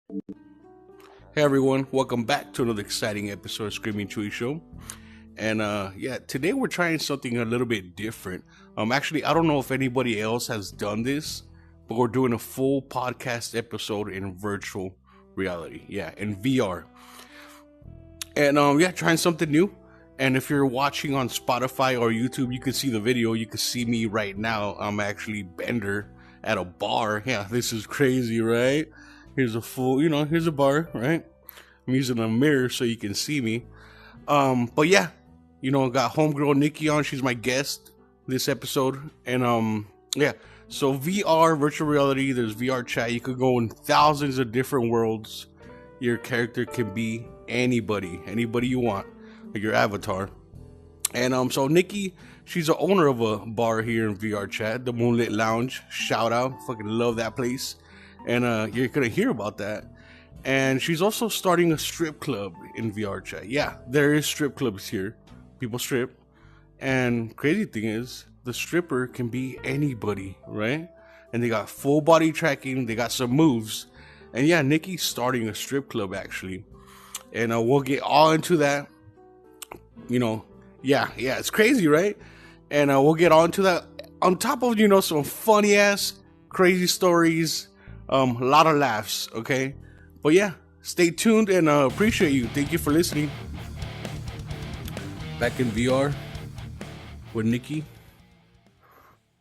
Hey everyone, welcome back to another exciting episode of Screaming Chewy Show. And today we're trying something a little bit different. Actually, I don't know if anybody else has done this, but we're doing a full podcast episode in virtual reality. Yeah, in VR. And trying something new. And if you're watching on Spotify or YouTube, you can see the video. You can see me right now. I'm actually Bender at a bar. Yeah, this is crazy, right? Here's a bar, right? I'm using a mirror so you can see me. But yeah, got homegirl Nikki on. She's my guest this episode. And so VR, virtual reality, there's VR chat. You could go in thousands of different worlds. Your character can be anybody you want, like your avatar. And so Nikki, she's the owner of a bar here in VR chat, the Moonlit Lounge. Shout out, fucking love that place. And you're gonna hear about that. And she's also starting a strip club in VR chat. Yeah, there is strip clubs here. People strip. And crazy thing is, the stripper can be anybody, right? And they got full body tracking. They got some moves. And yeah, Nikki's starting a strip club actually. And we'll get all into that. It's crazy, right? And we'll get on to that. On top of, some funny ass, crazy stories. A lot of laughs, okay? But yeah, stay tuned and appreciate you. Thank you for listening. Back in VR with Nikki.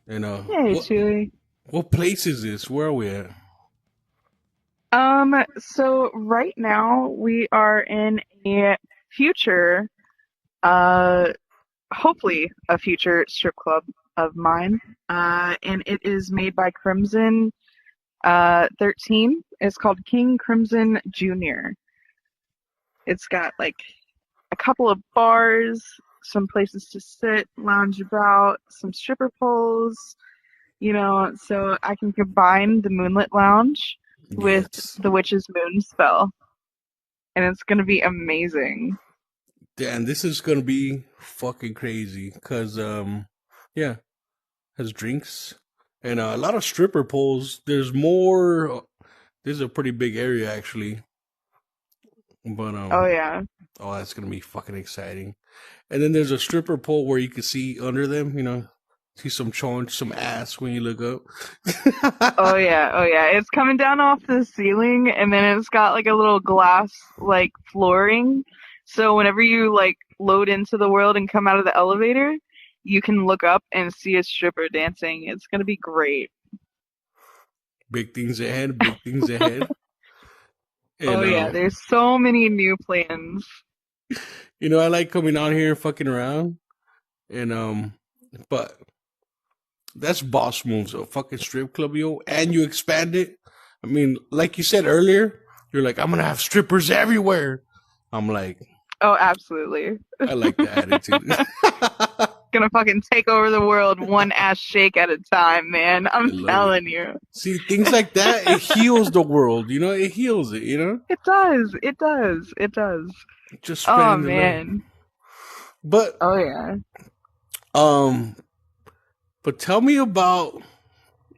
And Hey, Chewy. what place is this? Where are we at? So right now we are in a future, uh, hopefully a future strip club of mine. And it is made by Crimson 13. It's called King Crimson Jr. It's got like a couple of bars, some places to sit, lounge about, some stripper poles, so I can combine the Moonlit Lounge with Yes. the Witch's Moon spell. And it's gonna be amazing. Damn, this is gonna be fucking crazy. Cause has drinks and a lot of stripper poles. There's more. This is a pretty big area actually. But Oh yeah. oh, that's gonna be fucking exciting. And then there's a stripper pole where you can see under them, see some chaunch, some ass when you look up. Oh yeah. Oh yeah. It's coming down off the ceiling and then it's got like a little glass like flooring. So whenever you like load into the world and come out of the elevator, you can look up and see a stripper dancing. It's gonna be great. Big things ahead, big things ahead. Oh And yeah, there's so many new plans. I like coming out here and fucking around. And but that's boss moves, a fucking strip club, yo. And you expand it. I mean, like you said earlier, you're like, I'm gonna have strippers everywhere. I'm like, Oh, absolutely. I like the attitude. Gonna fucking take over the world one ass shake at a time, man. I I'm love it. telling you. See, things like that, it heals the world, it heals it, It does. It does. It does. just Oh spreading the love. man. But Oh yeah. um but tell me about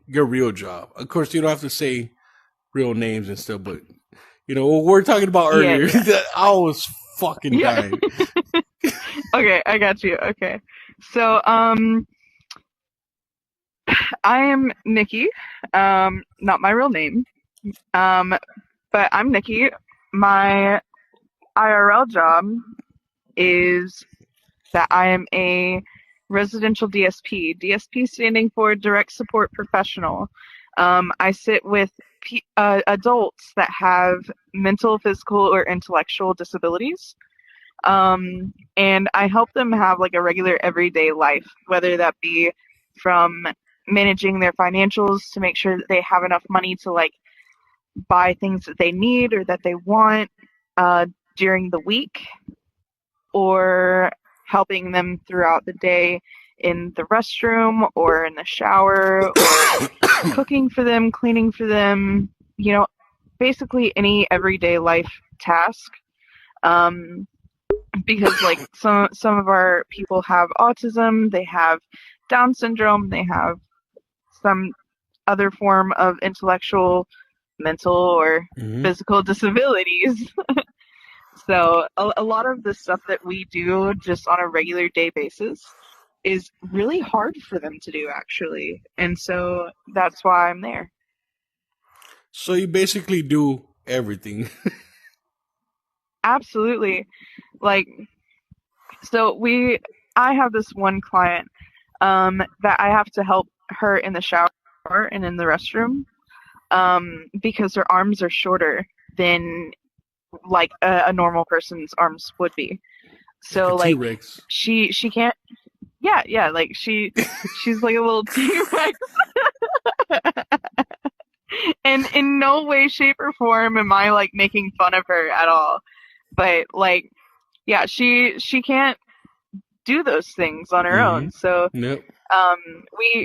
your real job. Of course, you don't have to say real names and stuff, but what we're talking about Yeah, earlier, yeah. that I was fucking Yeah. dying. Okay, I got you. Okay. So, I am Nikki. Not my real name. But I'm Nikki. My IRL job is that I am a residential DSP. DSP standing for Direct Support Professional. I sit with adults that have mental, physical, or intellectual disabilities. And I help them have like a regular everyday life, whether that be from managing their financials to make sure that they have enough money to like buy things that they need or that they want during the week, or helping them throughout the day in the restroom or in the shower or cooking for them, cleaning for them, basically any everyday life task. Because like some of our people have autism, they have Down syndrome, they have some other form of intellectual mental or Hmm. physical disabilities. So a lot of the stuff that we do just on a regular day basis is really hard for them to do, actually. And so that's why I'm there. So you basically do everything. Absolutely. Like, so I have this one client that I have to help her in the shower and in the restroom because her arms are shorter than like a normal person's arms would be. Like a So T like Rex. she can't. Yeah, like she's like a little T-Rex. And in no way, shape, or form am I like making fun of her at all. But like, yeah, she can't do those things on her Hmm. own. So Yep.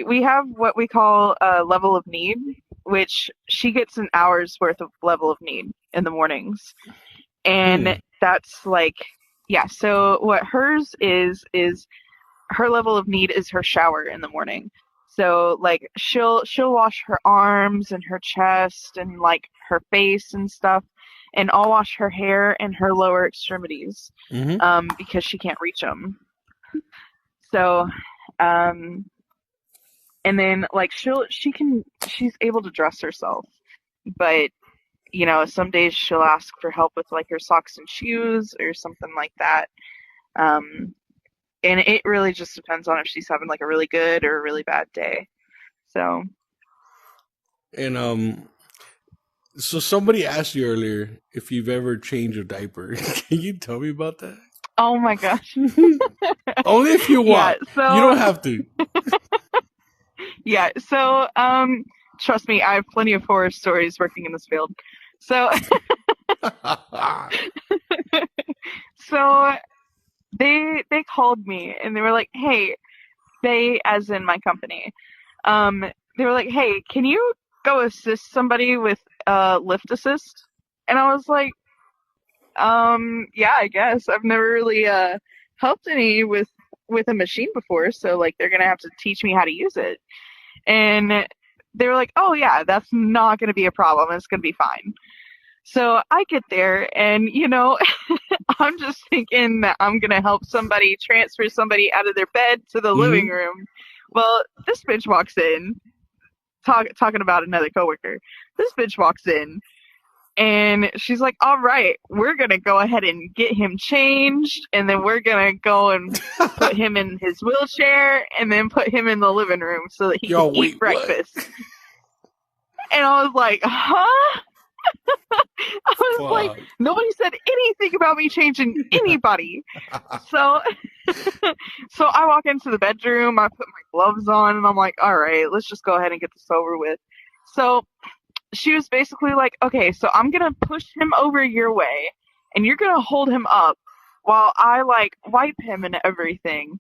we have what we call a level of need, which she gets an hour's worth of level of need in the mornings, Hmm. and that's like, yeah. So what hers is her level of need is her shower in the morning. So like she'll wash her arms and her chest and like her face and stuff, and I'll wash her hair and her lower extremities, Hmm. because she can't reach them. So, um, and then like she's able to dress herself, but some days she'll ask for help with like her socks and shoes or something like that. Um, and it really just depends on if she's having like a really good or a really bad day. So, And so somebody asked you earlier if you've ever changed a diaper. Can you tell me about that? oh my gosh. Only if you Yeah, want. You so don't have to. yeah, so trust me, I have plenty of horror stories working in this field. So so they called me and they were like, "Hey, they as in my company. Um they were like, "Hey, can you go assist somebody with lift assist?" And I was like, yeah, I guess. I've never really helped any with a machine before, so like they're gonna have to teach me how to use it. And they were like, "Oh yeah, that's not gonna be a problem. It's gonna be fine." So I get there, and I'm just thinking that I'm gonna help somebody transfer somebody out of their bed to the living Hmm. room. Well, this bitch walks in, talking about another coworker. This bitch walks in, and she's like, "All right, we're gonna go ahead and get him changed, and then we're gonna go and put him in his wheelchair, and then put him in the living room so that he can Yo, eat wait, what? breakfast." And I was like, "Huh?" I was like, Fuck. nobody said anything about me changing anybody. So, so I walk into the bedroom, I put my gloves on, and I'm like, all right, let's just go ahead and get this over with. So she was basically like, okay, so I'm gonna push him over your way, and you're gonna hold him up while I like wipe him and everything.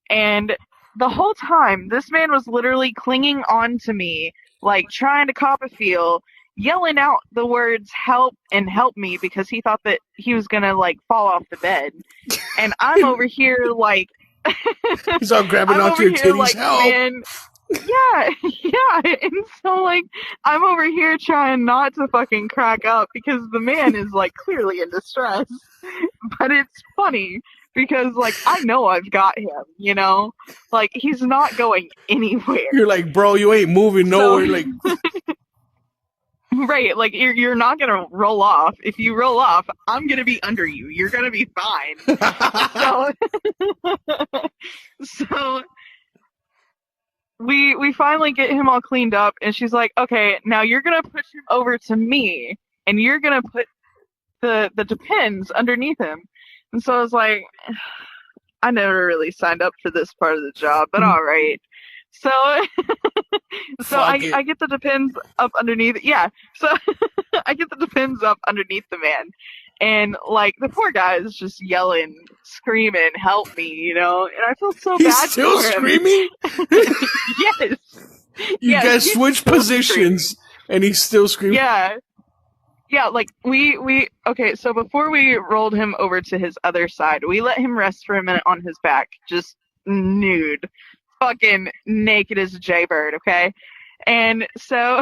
And the whole time, this man was literally clinging on to me, like trying to cop a feel, yelling out the words "help" and "help me" because he thought that he was gonna like fall off the bed. And I'm over here like, He's all grabbing I'm onto over your here titties. like, Help! man, yeah, yeah. And so like, I'm over here trying not to fucking crack up because the man is like clearly in distress. But it's funny because like I know I've got him. Like he's not going anywhere. You're like, bro, you ain't moving So nowhere. Like, right, like you're not gonna roll off. If you roll off, I'm gonna be under you. You're gonna be fine. So so we finally get him all cleaned up, and she's like, okay, now you're gonna push him over to me, and you're gonna put the depends underneath him. And so I was like, I never really signed up for this part of the job, but all right. So so fuck I it. get the depends up underneath. Yeah. So I get the depends up underneath the man. And like the poor guy is just yelling, screaming, "Help me," and I feel so He's bad still for him. screaming? Yes. You Yes, guys he's switch still screaming. positions and he's still screaming. Yeah. Yeah, like we okay, so before we rolled him over to his other side, we let him rest for a minute on his back, just nude. Fucking naked as a jaybird, okay? And so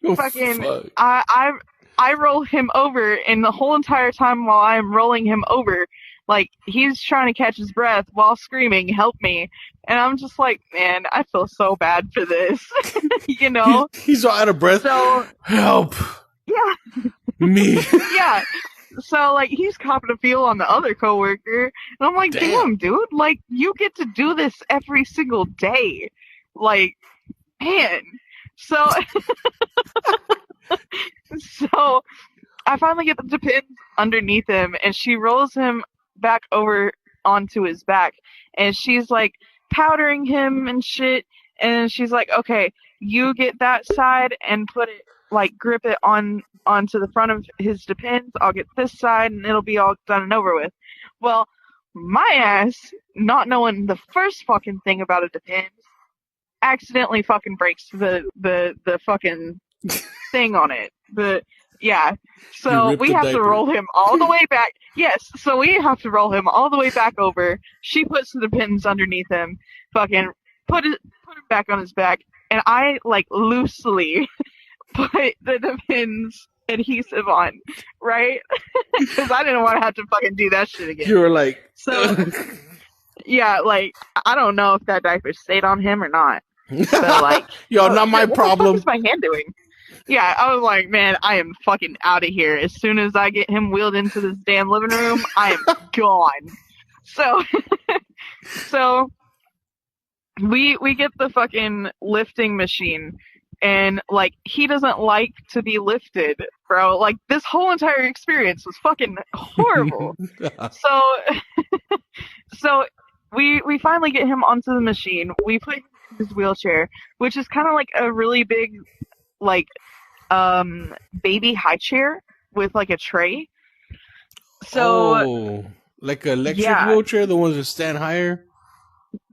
Oh, fucking, fuck. I roll him over, and the whole entire time while I'm rolling him over, like, he's trying to catch his breath while screaming, "Help me!" And I'm just like, man, I feel so bad for this, you know? He's all out of breath. So, help yeah, me. yeah. So, like, he's copping a feel on the other coworker, and I'm like, damn, dude, like, you get to do this every single day. Like, man. So, so I finally get the Depends underneath him, and she rolls him back over onto his back, and she's like powdering him and shit, and she's like, okay, you get that side and put it, like, grip it onto the front of his Depends, I'll get this side, and it'll be all done and over with. Well, my ass, not knowing the first fucking thing about a Depends, accidentally fucking breaks the fucking thing on it. Yeah. So we have to roll him all the way back. Yes, so we have to roll him all the way back over. She puts the Depends underneath him, fucking put him back on his back, and I, like, loosely put the Depends adhesive on, right? Because I didn't want to have to fucking do that shit again. You were like, so yeah, like, I don't know if that diaper stayed on him or not. But, like, yo, not my problem. What the fuck is my hand doing? Yeah, I was like, man, I am fucking out of here. As soon as I get him wheeled into this damn living room, I am gone. So, so we get the fucking lifting machine, and, like, he doesn't like to be lifted, bro. Like, this whole entire experience was fucking horrible. So we finally get him onto the machine. We put him in his wheelchair, which is kind of like a really big, like, baby high chair with, like, a tray. So, like an electric wheelchair, the ones that stand higher?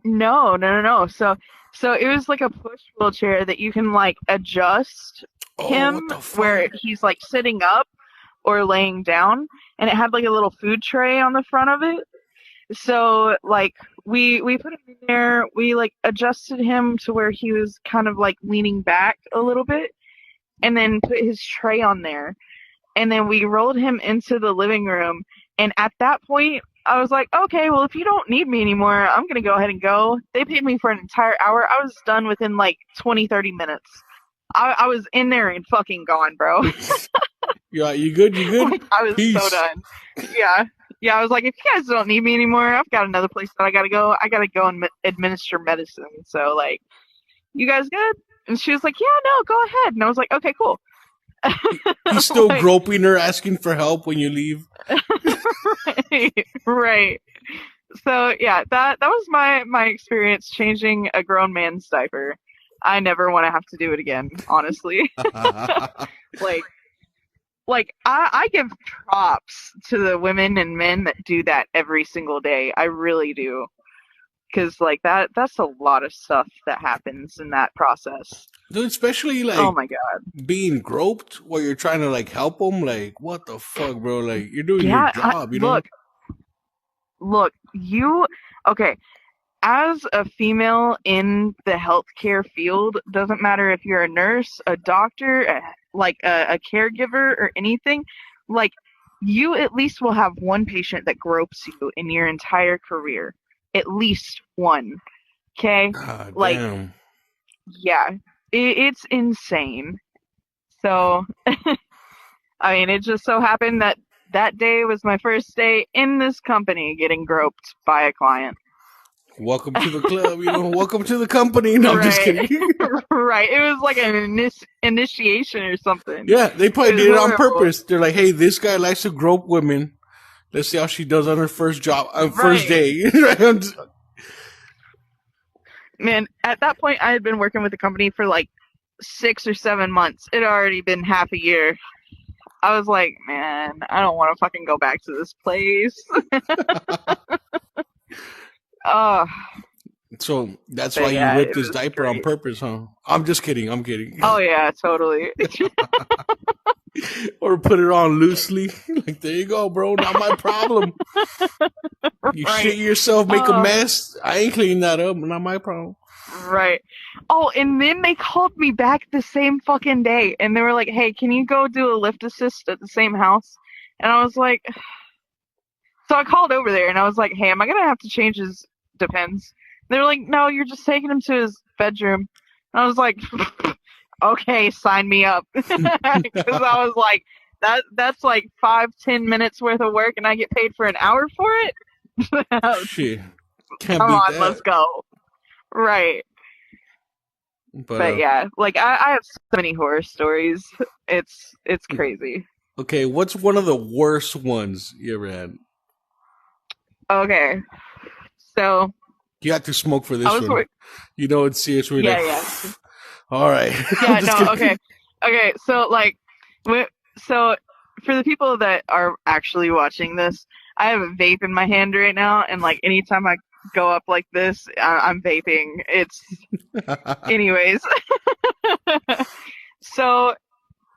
No. So it was like a push wheelchair that you can, like, adjust him where he's, like, sitting up or laying down, and it had, like, a little food tray on the front of it. So, like, we put him in there, we, like, adjusted him to where he was kind of, like, leaning back a little bit, and then put his tray on there. And then we rolled him into the living room, and at that point, I was like, okay, well, if you don't need me anymore, I'm gonna go ahead and go. They paid me for an entire hour. I was done within, like, 20-30 minutes. I was in there and fucking gone, bro. Yeah, you good? Like, I was Peace. So done. Yeah, I was like, if you guys don't need me anymore, I've got another place that I gotta go. I gotta go and administer medicine. So, like, you guys good? And she was like, yeah, no, go ahead. And I was like, okay, cool. He's still like, groping her, asking for help when you leave. Right. So, yeah, that was my experience changing a grown man's diaper. I never want to have to do it again, honestly. Like, I give props to the women and men that do that every single day. I really do. Because, like, that's a lot of stuff that happens in that process. Dude, especially, like, oh my God, being groped while you're trying to, like, help them. Like, what the fuck, bro? Like, you're doing your job, you know? Look, okay, as a female in the healthcare field, doesn't matter if you're a nurse, a doctor, a caregiver, or anything, like, you at least will have one patient that gropes you in your entire career. At least one. Okay? Like, damn. Yeah. It's insane. So, I mean, it just so happened that day was my first day in this company getting groped by a client. Welcome to the club, you know, welcome to the company. No, I'm just kidding. Right. It was like an initiation or something. Yeah, they probably did it on purpose. They're like, hey, this guy likes to grope women. Let's see how she does on her first job, first day. Man, at that point, I had been working with the company for like 6 or 7 months. It had already been half a year. I was like, man, I don't want to fucking go back to this place. So that's why you ripped his diaper on purpose, huh? I'm just kidding. I'm kidding. Oh, yeah, totally. Or put it on loosely. Like, there you go, bro. Not my problem. You shit yourself, make a mess. I ain't cleaning that up. Not my problem. Right. Oh, and then they called me back the same fucking day, and they were like, "Hey, can you go do a lift assist at the same house?" And I was like, so I called over there, and I was like, "Hey, am I gonna have to change his depends?" They were like, "No, you're just taking him to his bedroom." And I was like, "Okay, sign me up," because I was like, that's like 5-10 minutes worth of work, and I get paid for an hour for it. Shit, can't Come beat on, let's that. go. Right. But But yeah, like I have so many horror stories. It's crazy. okay, what's one of the worst ones you ever had? Okay, so You have to smoke for I this was one. You know it's serious. We're like, yeah, yeah, all right. I'm yeah. just No, kidding. okay, okay. So like, so for the people that are actually watching this, I have a vape in my hand right now, and like anytime I go up like this, I'm vaping. It's anyways. So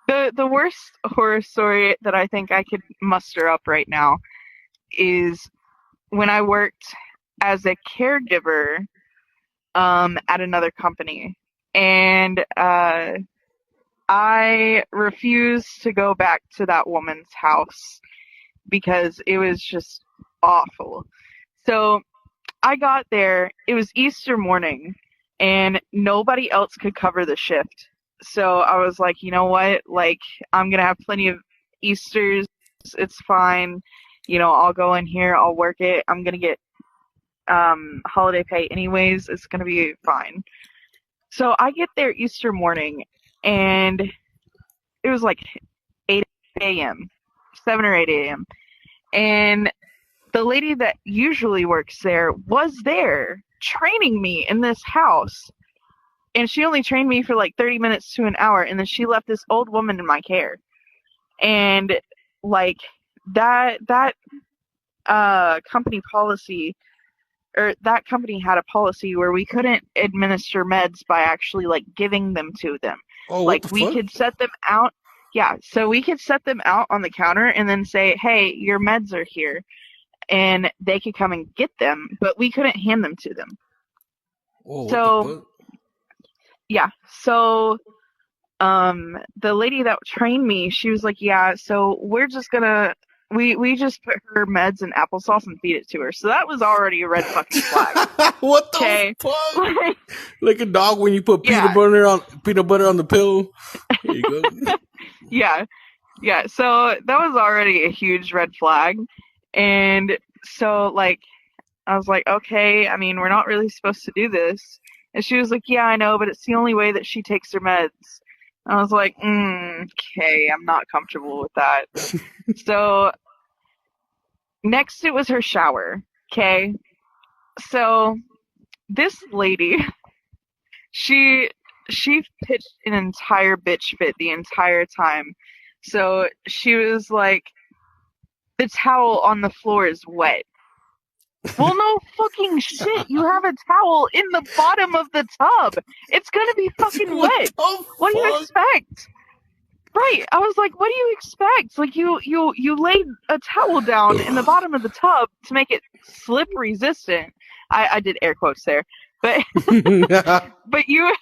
the worst horror story that I think I could muster up right now is when I worked as a caregiver at another company, and I refused to go back to that woman's house because it was just awful. So I got there, it was Easter morning, and nobody else could cover the shift. So I was like, you know what? Like, I'm gonna have plenty of Easters. It's fine. I'll go in here, I'll work it. I'm gonna get holiday pay anyways. It's gonna be fine. So I get there Easter morning, and it was like 8 a.m., 7 or 8 a.m. And the lady that usually works there was there training me in this house. And she only trained me for like 30 minutes to an hour, and then she left this old woman in my care. And like that company policy, or that company had a policy where we couldn't administer meds by actually like giving them to them. Oh, what Like the we fuck? could set them out. Yeah, so we could set them out on the counter and then say, "Hey, your meds are here." And they could come and get them, but we couldn't hand them to them. Oh, what the So, fuck? yeah. So the lady that trained me, she was like, "Yeah, so we're just gonna we just put her meds in applesauce and feed it to her." So that was already a red fucking flag. What the Okay. fuck? Like, Like a dog when you put yeah. peanut butter on the pill. There you go. Yeah. Yeah. So that was already a huge red flag. And so like I was like, "Okay, I mean, we're not really supposed to do this." And she was like, "Yeah, I know, but it's the only way that she takes her meds." I was like, "Okay, I'm not comfortable with that." So next it was her shower. Okay. So this lady, she she pitched an entire bitch fit the entire time. So she was like, "The towel on the floor is wet." Well, no fucking shit. You have a towel in the bottom of the tub. It's gonna be fucking What wet. the What do you fuck? expect? Right. I was like, what do you expect? Like you laid a towel down in the bottom of the tub to make it slip resistant. I did air quotes there. But but you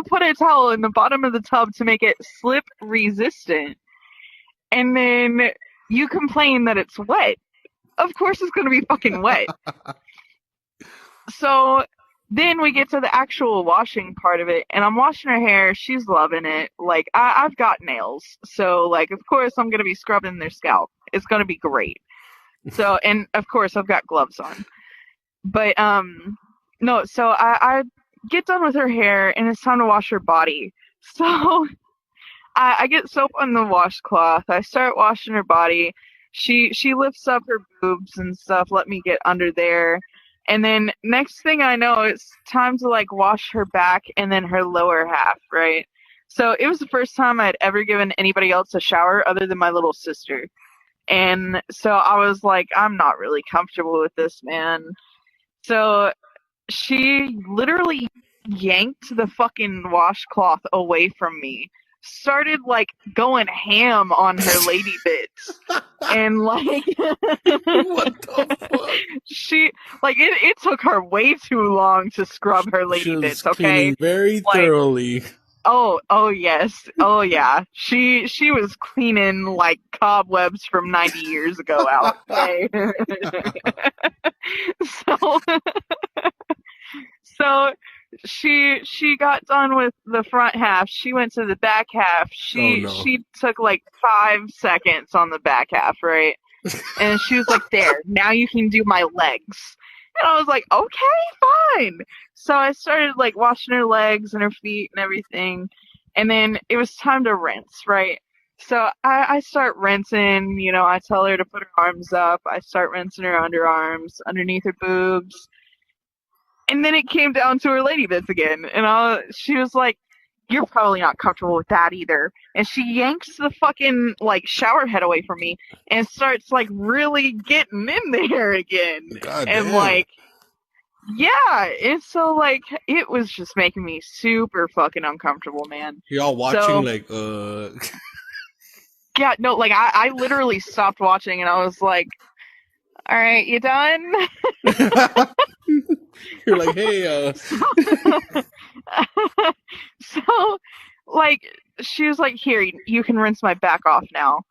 put a towel in the bottom of the tub to make it slip resistant, and then you complain that it's wet. Of course it's gonna be fucking wet. So then we get to the actual washing part of it, and I'm washing her hair. She's loving it. Like, I've got nails. So, like, of course, I'm going to be scrubbing their scalp. It's going to be great. So, and of course, I've got gloves on. But, no, so I get done with her hair, and it's time to wash her body. So, I get soap on the washcloth. I start washing her body. She lifts up her boobs and stuff. Let me get under there. And then next thing I know, it's time to like wash her back and then her lower half, right? So it was the first time I'd ever given anybody else a shower other than my little sister. And so I was like, I'm not really comfortable with this, man. So she literally yanked the fucking washcloth away from me started like going ham on her lady bits. And like What the fuck? she like it took her way too long to scrub her She lady was bits, okay? cleaning very Like thoroughly. oh yes. Oh yeah. She was cleaning like cobwebs from 90 years ago out, okay? so so she got done with the front half. She went to the back half. Oh no. She took like 5 seconds on the back half, right? And she was like, "There, now you can do my legs." And I was like, "Okay, fine." So I started like washing her legs and her feet and everything. And then it was time to rinse, right? So I start rinsing, you know, I tell her to put her arms up. I start rinsing her underarms, underneath her boobs. And then it came down to her lady bits again. And she was like, "You're probably not comfortable with that either." And she yanks the fucking, like, shower head away from me and starts, like, really getting in there again. God And, damn. like, yeah. And so, like, it was just making me super fucking uncomfortable, man. Y'all watching, So, like, yeah, no, like, I literally stopped watching and I was like, "All right, you done?" You're like, hey, So, like, she was like, "Here, you can rinse my back off now."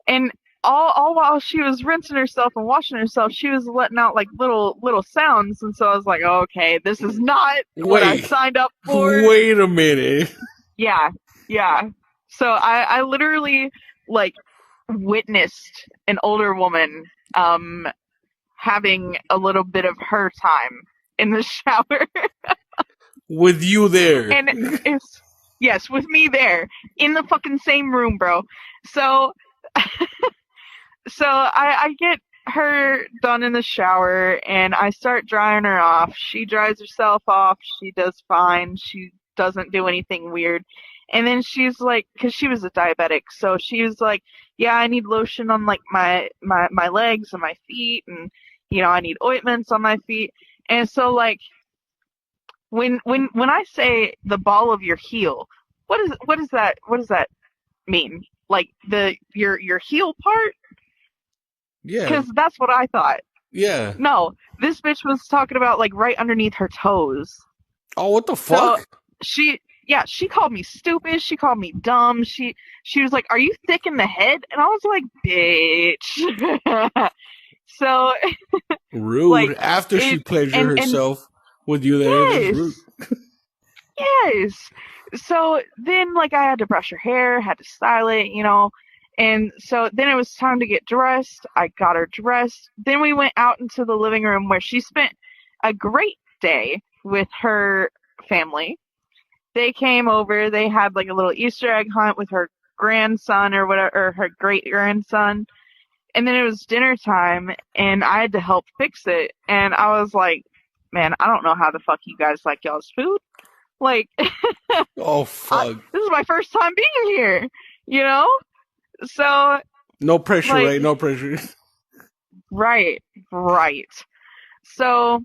And all while she was rinsing herself and washing herself, she was letting out like little sounds. And so I was like, "Okay, this is not what I Wait. signed up for." Wait a minute. Yeah. So I literally like witnessed an older woman having a little bit of her time in the shower. With you there. And it's, yes, with me there in the fucking same room, bro. So I get her done in the shower and I start drying her off. She dries herself off. She does fine. She doesn't do anything weird. And then she's like, because she was a diabetic, so she was like, "Yeah, I need lotion on like my legs and my feet, and you know, I need ointments on my feet." And so like when I say the ball of your heel, what does that mean? Like your heel part? Yeah. Because that's what I thought. Yeah. No, this bitch was talking about like right underneath her toes. Oh, what the So fuck? she called me stupid. She called me dumb. She was like, "Are you thick in the head?" And I was like, "Bitch." So Rude. like After she it pleasured and herself with you there, that's yes. rude. Yes. So then, like, I had to brush her hair, had to style it, you know. And so then it was time to get dressed. I got her dressed. Then we went out into the living room where she spent a great day with her family. They came over. They had, like, a little Easter egg hunt with her grandson or whatever, or her great grandson. And then it was dinner time, and I had to help fix it. And I was like, "Man, I don't know how the fuck you guys like y'all's food. Like, Oh, fuck. this is my first time being here, you know?" So, No pressure, like, right? No pressure. right. So,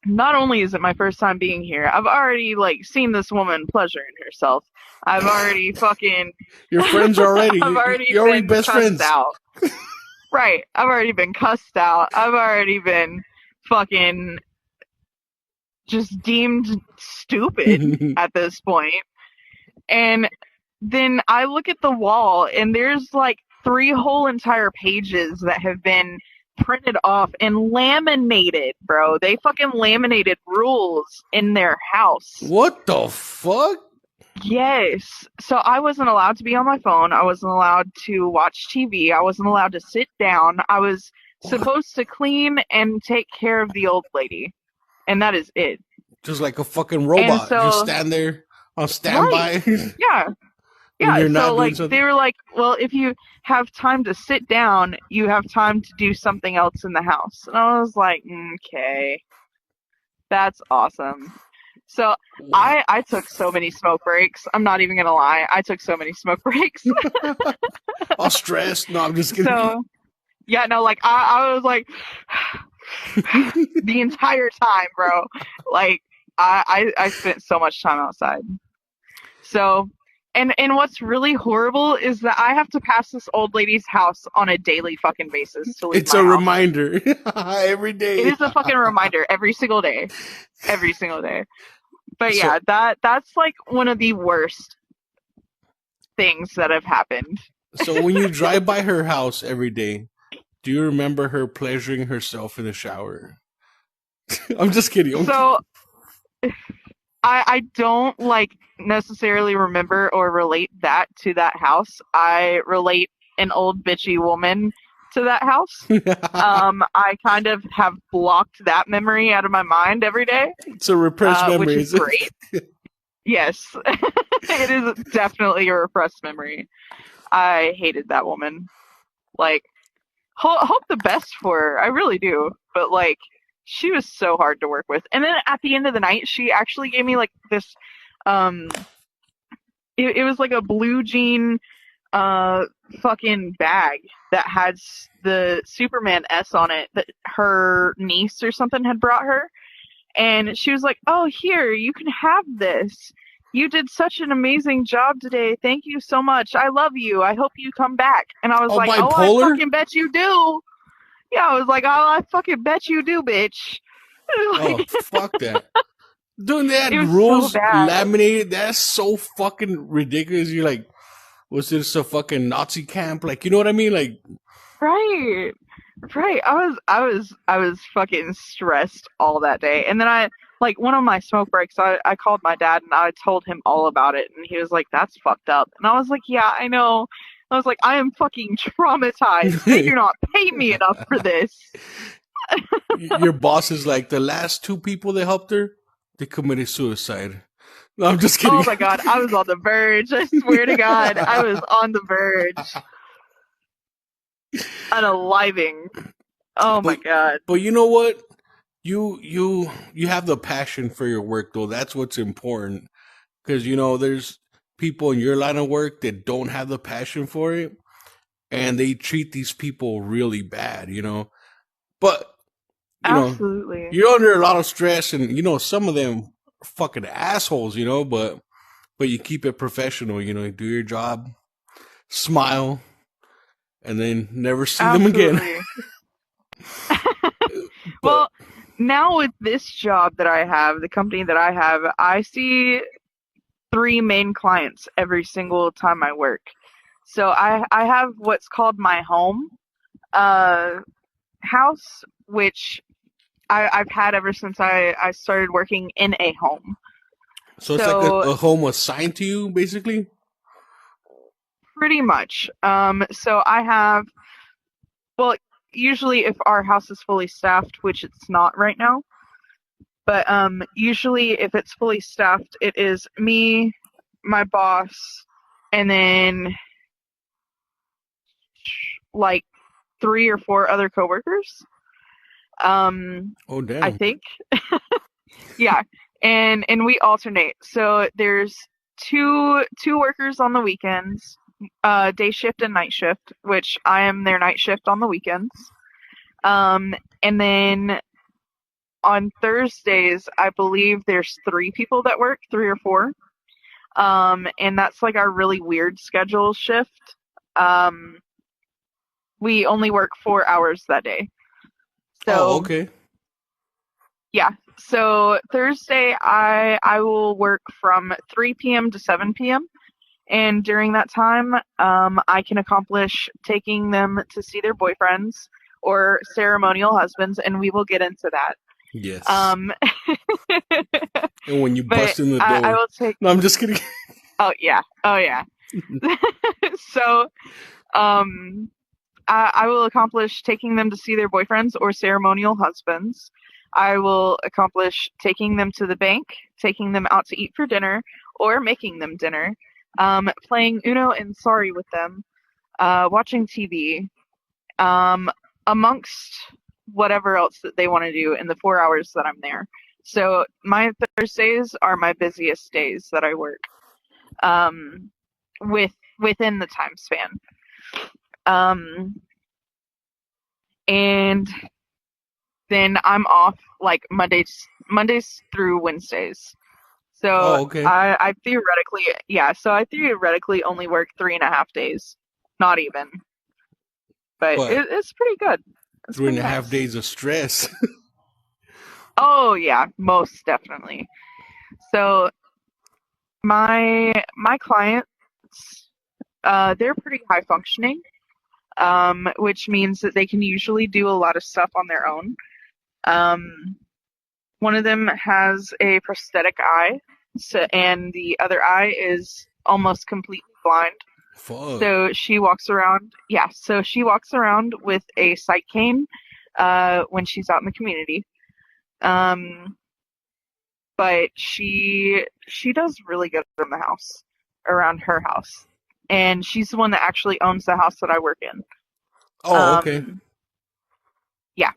not only is it my first time being here, I've already, like, seen this woman pleasuring herself. I've already fucking... Your friends already. I've already You're already been best cussed friends. out. Right. I've already been cussed out. I've already been fucking just deemed stupid at this point. And then I look at the wall and there's like 3 whole entire pages that have been printed off and laminated, bro. They fucking laminated rules in their house. What the fuck? Yes. So I wasn't allowed to be on my phone. I wasn't allowed to watch TV. I wasn't allowed to sit down. I was supposed to clean and take care of the old lady. And that is it. Just like a fucking robot. So, just stand there on standby. Right. Yeah. Yeah, you're not so like doing they were like, "Well, if you have time to sit down, you have time to do something else in the house." And I was like, "Okay, that's awesome." So I took so many smoke breaks. I'm not even gonna lie, I took so many smoke breaks. All stressed. No, I'm just kidding. So yeah, no, like I was like the entire time, bro. Like I spent so much time outside. So And what's really horrible is that I have to pass this old lady's house on a daily fucking basis to leave It's my a house. reminder every It day. is a fucking reminder every single day. Every single day. But So yeah, that's like one of the worst things that have happened. so when you drive by her house every day, do you remember her pleasuring herself in the shower? I'm just kidding. So I don't like necessarily remember or relate that to that house. I relate an old bitchy woman to that house. I kind of have blocked that memory out of my mind every day, It's a repressed which memory. is great. Yes, it is definitely a repressed memory. I hated that woman. Like, hope the best for her. I really do. But like, she was so hard to work with. And then at the end of the night, she actually gave me like this. It was like a blue jean, fucking bag that had the Superman S on it that her niece or something had brought her. And she was like, "Oh, here, you can have this. You did such an amazing job today. Thank you so much. I love you. I hope you come back." And I was Oh, like, "Oh, I bipolar? fucking bet you do." Yeah, I was like, "Oh, I fucking bet you do, bitch." Oh, Like, fuck that. Doing that it was so rules bad. laminated, that's so fucking ridiculous. You're like, was this a fucking Nazi camp? Like, you know what I mean? Like, Right. Right. I was fucking stressed all that day. And then like one of my smoke breaks, I called my dad and I told him all about it and he was like, "That's fucked up." And I was like, "Yeah, I know." I was like, "I am fucking traumatized. They do not pay me enough for this." your boss is like, the last two people that helped her, they committed suicide. No, I'm just kidding. Oh my god, I was on the verge. I swear to God, I was on the verge. Unaliving. Oh my but god. but you know what? You have the passion for your work though. That's what's important. Because you know, there's people in your line of work that don't have the passion for it, and they treat these people really bad. You know, but you know, Absolutely. you're under a lot of stress, and you know, some of them are fucking assholes. You know, but you keep it professional. You know, you do your job, smile, and then never see them again. Absolutely. But Well, now with this job that I have, the company that I have, I see three main clients every single time I work. So I have what's called my home uh, house, which I've had ever since I started working in a home. so it's like So a home assigned to you, basically. pretty much. So I have, well, usually if our house is fully staffed, which it's not right now, but usually if it's fully staffed, it is me, my boss, and then like three or four other coworkers. Oh I damn. think. Yeah. And we alternate. So there's two workers on the weekends, day shift and night shift, which I am their night shift on the weekends. And then on Thursdays, I believe there's three people that work, three or four. And that's like our really weird schedule shift. Um, we only work 4 hours that day. Oh, So okay. yeah. So Thursday I will work from 3 p.m. to 7 p.m. And during that time, I can accomplish taking them to see their boyfriends or ceremonial husbands, and we will get into that. Yes. Um, And when you but bust in the I door. will take. No, I'm just kidding. Oh yeah. Oh yeah. So um, I will accomplish taking them to see their boyfriends or ceremonial husbands. I will accomplish taking them to the bank, taking them out to eat for dinner, or making them dinner, playing Uno and Sorry with them, watching TV, um, amongst whatever else that they want to do in the 4 hours that I'm there. So my Thursdays are my busiest days that I work, um, within the time span. Um, and then I'm off like Mondays through Wednesdays. So Oh, okay. I theoretically, yeah, so I theoretically only work 3.5 days, not even, but But it's pretty good. It's three and pretty a half nice. days of stress. Oh yeah, most definitely. So my clients, they're pretty high functioning, which means that they can usually do a lot of stuff on their own. Um, One of them has a prosthetic eye, and the other eye is almost completely blind. Fuck. So she walks around, yeah, so she walks around with a sight cane when she's out in the community. Um, but she does really good in the house, around her house. And she's the one that actually owns the house that I work in. Oh, okay. Yeah.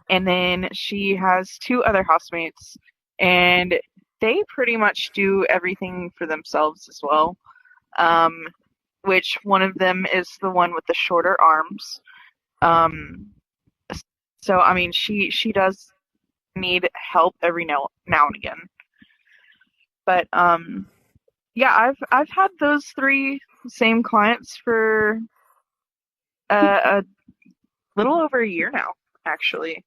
And then she has two other housemates, and they pretty much do everything for themselves as well. Um, which one of them is the one with the shorter arms. Um, so I mean, she does need help every now and again. But yeah, I've had those three same clients for a little over a year now, actually.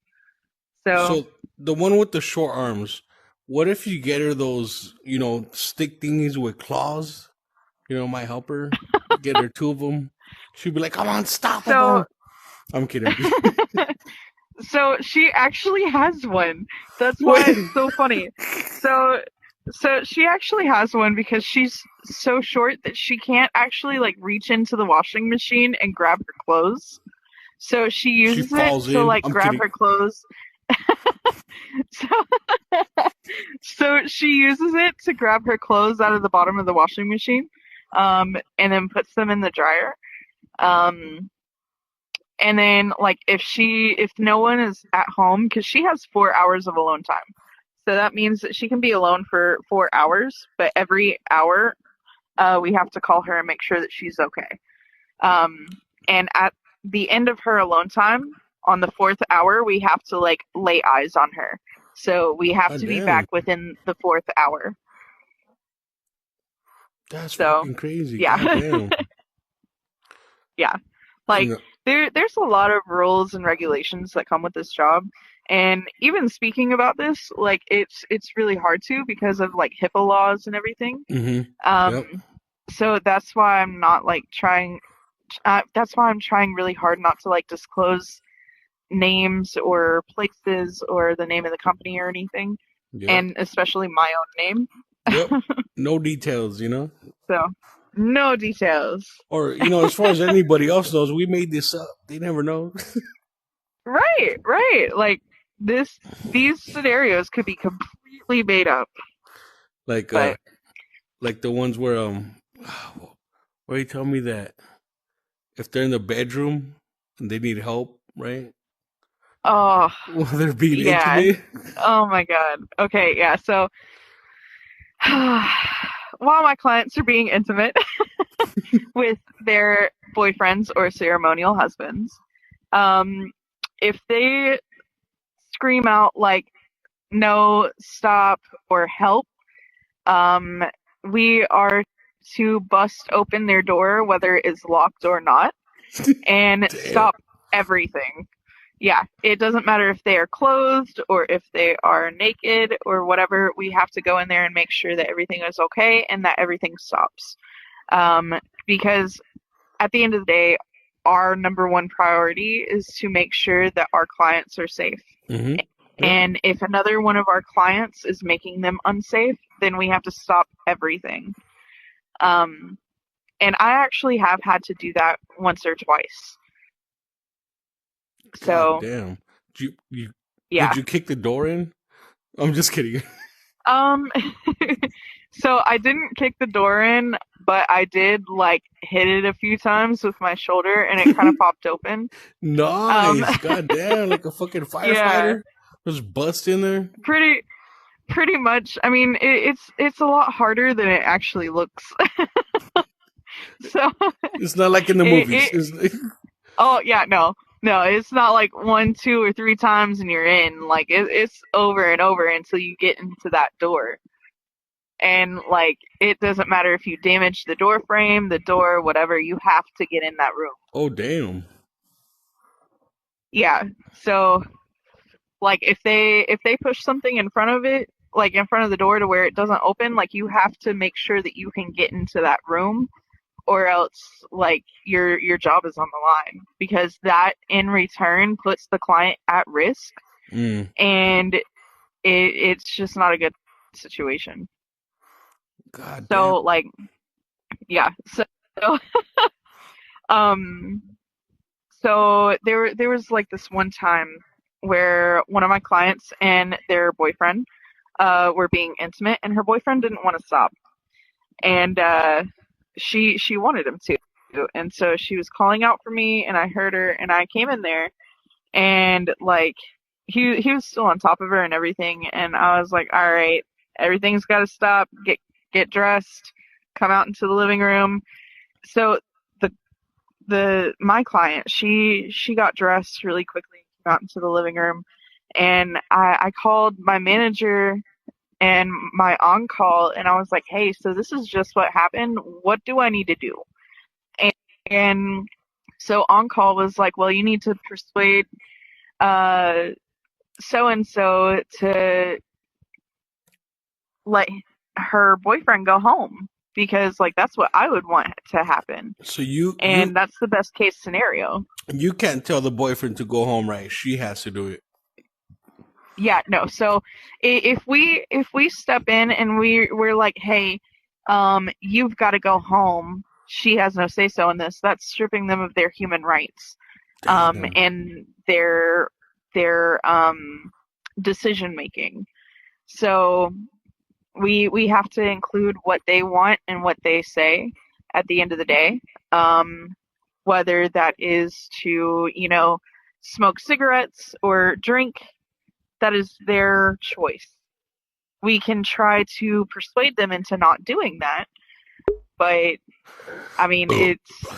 So So the one with the short arms, what if you get her those, stick thingies with claws? Might help her. Get her two of them. She'd be like, "I'm so unstoppable." I'm kidding. so she actually has one. That's why Wait. it's so funny. So so she actually has one because she's so short that she can't actually like reach into the washing machine and grab her clothes. So she She uses it falls to in. like I'm grab kidding. her clothes. So, so she uses it to grab her clothes out of the bottom of the washing machine, and then puts them in the dryer. Um, and then like if no one is at home, because she has 4 hours of alone time, so that means that she can be alone for 4 hours, but every hour, we have to call her and make sure that she's okay. And at the end of her alone time, on the fourth hour, we have to like lay eyes on her. So we have God to be damn. back within the fourth hour. That's So fucking crazy. God yeah, damn. yeah. Like And there's a lot of rules and regulations that come with this job. And even speaking about this, like it's really hard to because of like HIPAA laws and everything. Yep. Um, so that's why I'm not like trying. That's why I'm trying really hard not to like disclose names or places or the name of the company or anything, Yep. and especially my own name. Yep. No details. So, no details. Or, as far as anybody else knows, we made this up. They never know. Right, right. Like these scenarios could be completely made up, like but like the ones where you tell me that if they're in the bedroom and they need help, right? oh, While they're being yeah. intimate. Oh my God. Okay, yeah. So, while my clients are being intimate with their boyfriends or ceremonial husbands, um, if they scream out like no, stop, or help, um, we are to bust open their door, whether it is locked or not, and Damn. stop everything. Yeah, it doesn't matter if they are clothed or if they are naked or whatever. We have to go in there and make sure that everything is okay and that everything stops. Um, because at the end of the day, our number one priority is to make sure that our clients are safe. Mm-hmm. Yep. And if another one of our clients is making them unsafe, then we have to stop everything. Um, and I actually have had to do that once or twice. God So, damn. Did yeah. you kick the door in? I'm just kidding. Um, so I didn't kick the door in, but I did like hit it a few times with my shoulder and it kind of popped open. Um, Nice. God damn, like a fucking yeah, firefighter. Just bust in there. pretty pretty much. I mean, it's a lot harder than it actually looks. So It's not like in the movies. it oh yeah, no, it's not like one, two, or three times and you're in. Like it's over and over until you get into that door. And like, it doesn't matter if you damage the door frame, the door, whatever, you have to get in that room. Oh, damn. Yeah. So like, if they push something in front of it, like in front of the door to where it doesn't open, like you have to make sure that you can get into that room, or else like your job is on the line, because that in return puts the client at risk, Mm. and it's just not a good situation. God damn. So like, yeah. So um there was like this one time where one of my clients and their boyfriend were being intimate, and her boyfriend didn't want to stop, and she wanted him to, and so she was calling out for me, and I heard her, and I came in there, and like, he was still on top of her and everything, and I was like, all right, everything's got to stop. Get dressed, come out into the living room. So the my client, she got dressed really quickly, came out into the living room, and I called my manager and my on call, and I was like, hey, so this is just what happened. What do I need to do? And so on call was like, well, you need to persuade uh so and so to let her boyfriend go home, because like that's what I would want to happen, So you and that's the best case scenario. you can't tell the boyfriend to go home, right? She has to do it. Yeah, no. So if we step in and we're like, hey, you've got to go home. She has no say so in this. That's stripping them of their human rights, Damn. and their decision making. So we have to include what they want and what they say at the end of the day. Whether that is to, smoke cigarettes or drink, that is their choice. We can try to persuade them into not doing that, but I mean,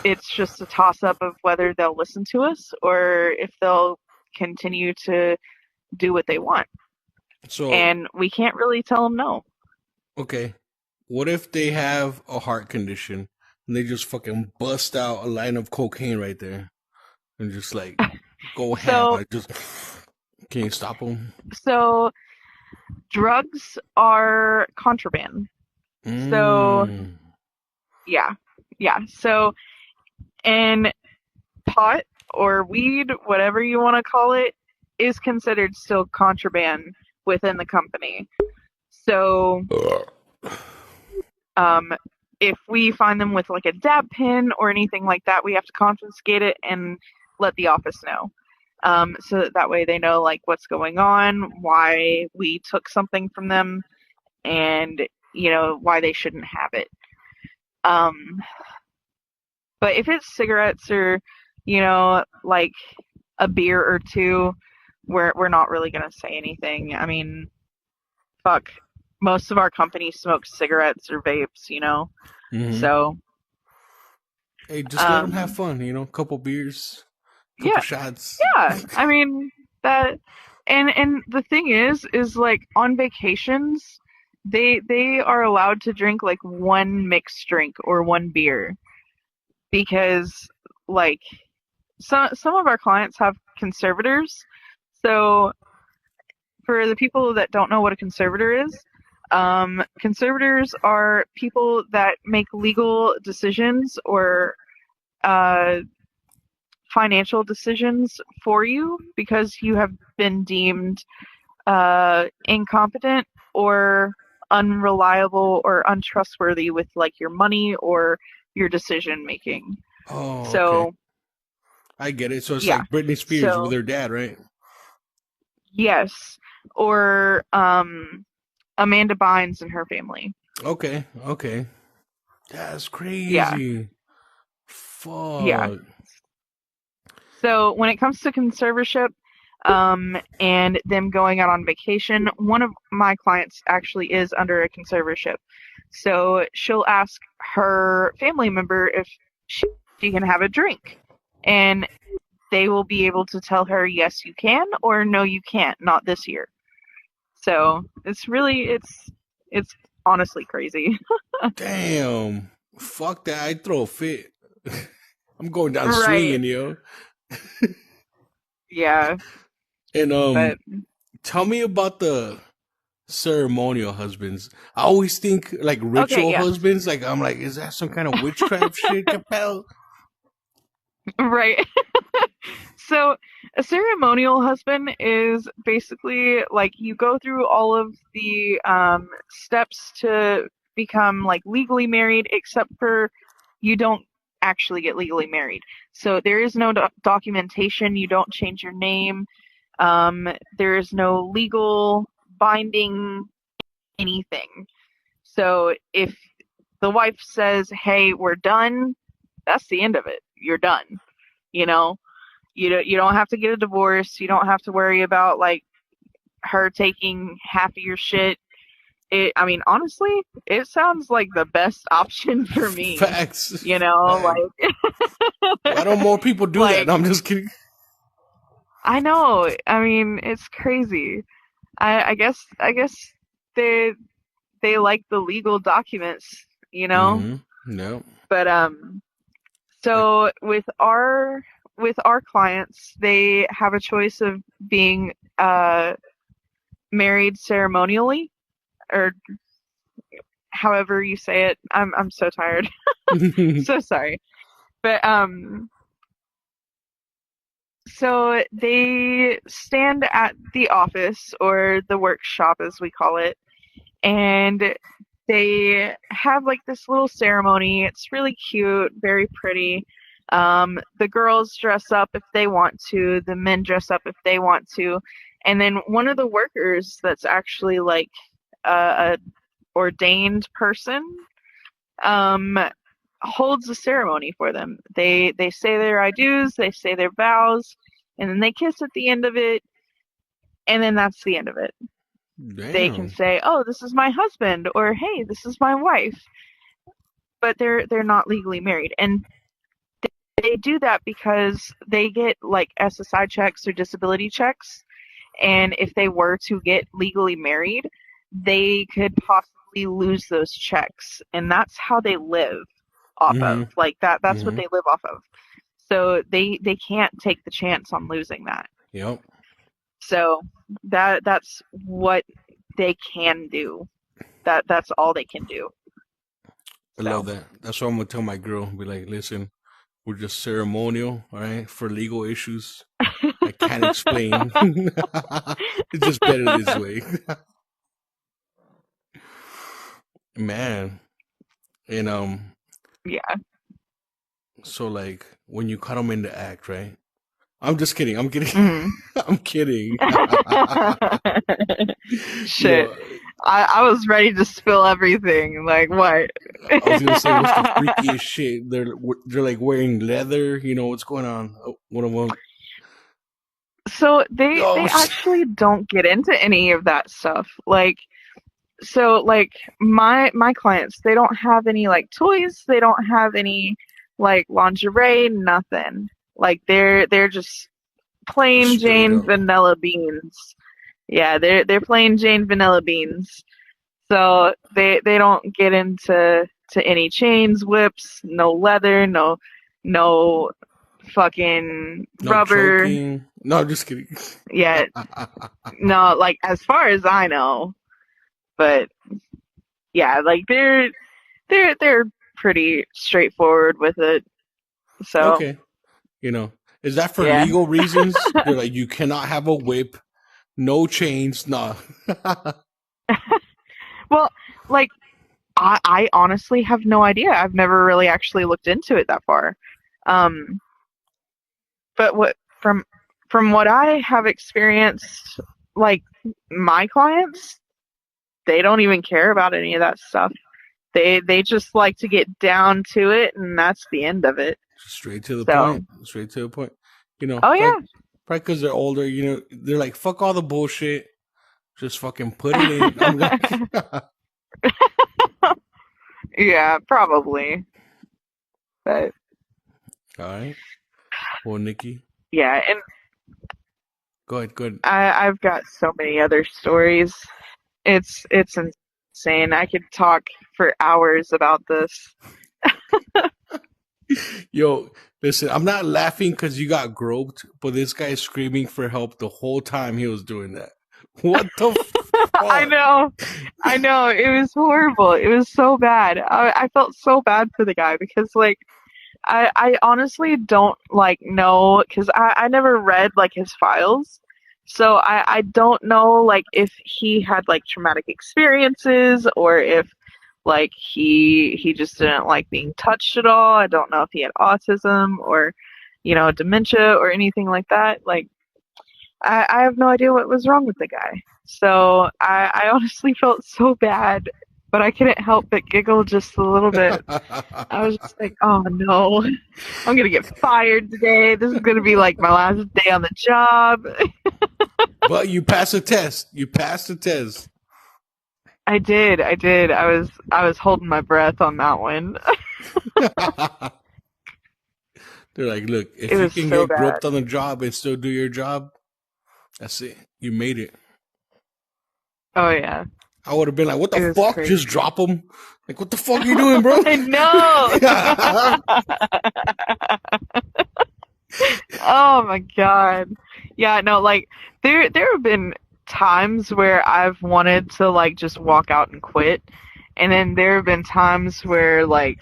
it's just a toss up of whether they'll listen to us or if they'll continue to do what they want. So, And we can't really tell them no. okay. What if they have a heart condition and they just fucking bust out a line of cocaine right there and just like go ham? So I just can you stop them? so drugs are contraband. So Mm. yeah. Yeah. So, and pot or weed, whatever you want to call it, is considered still contraband within the company. So, um, if we find them with like a dab pen or anything like that, we have to confiscate it and let the office know. So that way they know like what's going on, why we took something from them, and why they shouldn't have it. Um, but if it's cigarettes or like a beer or two, we're not really gonna say anything. I mean, fuck, most of our company smokes cigarettes or vapes. Mm-hmm. So Hey, just let them have fun. Couple beers, couple yeah, shots. yeah. I mean that, and the thing is like on vacations, they are allowed to drink like one mixed drink or one beer, because like some of our clients have conservators. So for the people that don't know what a conservator is, conservators are people that make legal decisions or uh, financial decisions for you because you have been deemed incompetent or unreliable or untrustworthy with like your money or your decision making. Oh, okay. So I get it. So it's yeah. like Britney Spears with So her dad, right? yes, or Amanda Bynes and her family. Okay, okay. That's Yeah, crazy. yeah. Fuck. So when it comes to conservatorship, and them going out on vacation, one of my clients actually is under a conservatorship. So she'll ask her family member if she can have a drink, and they will be able to tell her yes you can or no you can't, not this year. So it's honestly crazy. Damn. Fuck that. I'd throw a fit. I'm going down Right. swinging, yo. Yeah. And But tell me about the ceremonial husbands. I always think like okay, ritual yeah. husbands. Like I'm like, is that some kind of witchcraft shit, Capel? Right. So, a ceremonial husband is basically like you go through all of the steps to become like legally married, except for you don't actually get legally married. So, there is no documentation, you don't change your name, there is no legal binding anything. So, if the wife says, "Hey, we're done," that's the end of it. You're done. You know, you don't have to get a divorce. You don't have to worry about like her taking half of your shit. I mean, honestly, it sounds like the best option for me. Facts. You know, Facts. Why don't more people do that? like No, I'm just kidding. I know. I mean, it's crazy. I guess they they like the legal documents. You know, Mm-hmm. No. but Like, so with our clients, they have a choice of being married ceremonially, or however you say it. I'm so tired. So sorry. But so they stand at the office or the workshop as we call it, and they have like this little ceremony. It's really cute, very pretty. The girls dress up if they want to, the men dress up if they want to, and then one of the workers that's actually like a ordained person um, holds a ceremony for them. They say their I do's, they say their vows, and then they kiss at the end of it, and then that's the end of it. They can damn. say, "Oh, this is my husband," or "Hey, this is my wife," but they're not legally married, and they do that because they get like SSI checks or disability checks, and if they were to get legally married, they could possibly lose those checks, and that's how they live off Mm-hmm. of. Like that's what Mm-hmm. they live off of. So they can't take the chance on losing that. Yep. So that's what they can do. That's all they can do. I love So that. That's what I'm gonna tell my girl. Be like, listen, we're just ceremonial, all right, for legal issues. I can't explain. It's just better this way. Man. And yeah. so like when you cut them in the act, right? I'm just kidding. I'm kidding. Mm. I'm kidding. Shit. Yo, I was ready to spill everything. Like what? I was gonna say, what's the freakiest shit? They're like wearing leather. You know what's going on? Oh, one of them. So they Oh, actually don't get into any of that stuff. Like my clients, they don't have any like toys, they don't have any like lingerie, nothing. Like they're just plain straight Jane up. vanilla beans. Yeah, they're plain Jane vanilla beans. So they don't get into any chains, whips, no leather, no fucking No rubber. choking. No, I'm just kidding. Yeah, no, like as far as I know. But yeah, like they're pretty straightforward with it. So Okay. You know, is that for yeah. legal reasons? They're like, you cannot have a whip, no chains, no. Well, like I honestly have no idea. I've never really actually looked into it that far. Um, but from what I have experienced, like my clients, they don't even care about any of that stuff. They just like to get down to it, and that's the end of it. Straight to the So, point. Straight to the point. You know, oh probably yeah. because they're older, you know, they're like, fuck all the bullshit. Just fucking put it in. I'm like, Yeah, probably. But all right. Well, Nikki, yeah, and go ahead, go ahead. I've got so many other stories. It's insane. insane. I could talk for hours about this. Yo, listen, I'm not laughing because you got groped, but this guy is screaming for help the whole time he was doing that. What the I fuck? know. It was horrible. It was so bad. I felt so bad for the guy because, like, I honestly don't, like, know, because I never read, like, his files. So I don't know, like, if he had, like, traumatic experiences or if, like, he just didn't like being touched at all. I don't know if he had autism or, dementia or anything like that. Like, I have no idea what was wrong with the guy. So I honestly felt so bad, but I couldn't help but giggle just a little bit. I was just like, oh no, I'm gonna get fired today. This is gonna be like my last day on the job. But you passed the test. You passed the test. I did. I was holding my breath on that one. They're like, look, if It you was can so get bad. groped on the job and still do your job, that's it. You made it. Oh yeah, I would have been like, what it the was fuck? crazy. Just drop him. Like, what the fuck are you doing, bro? I know. Oh my god. Yeah, no, like there have been times where I've wanted to like just walk out and quit. And then there have been times where like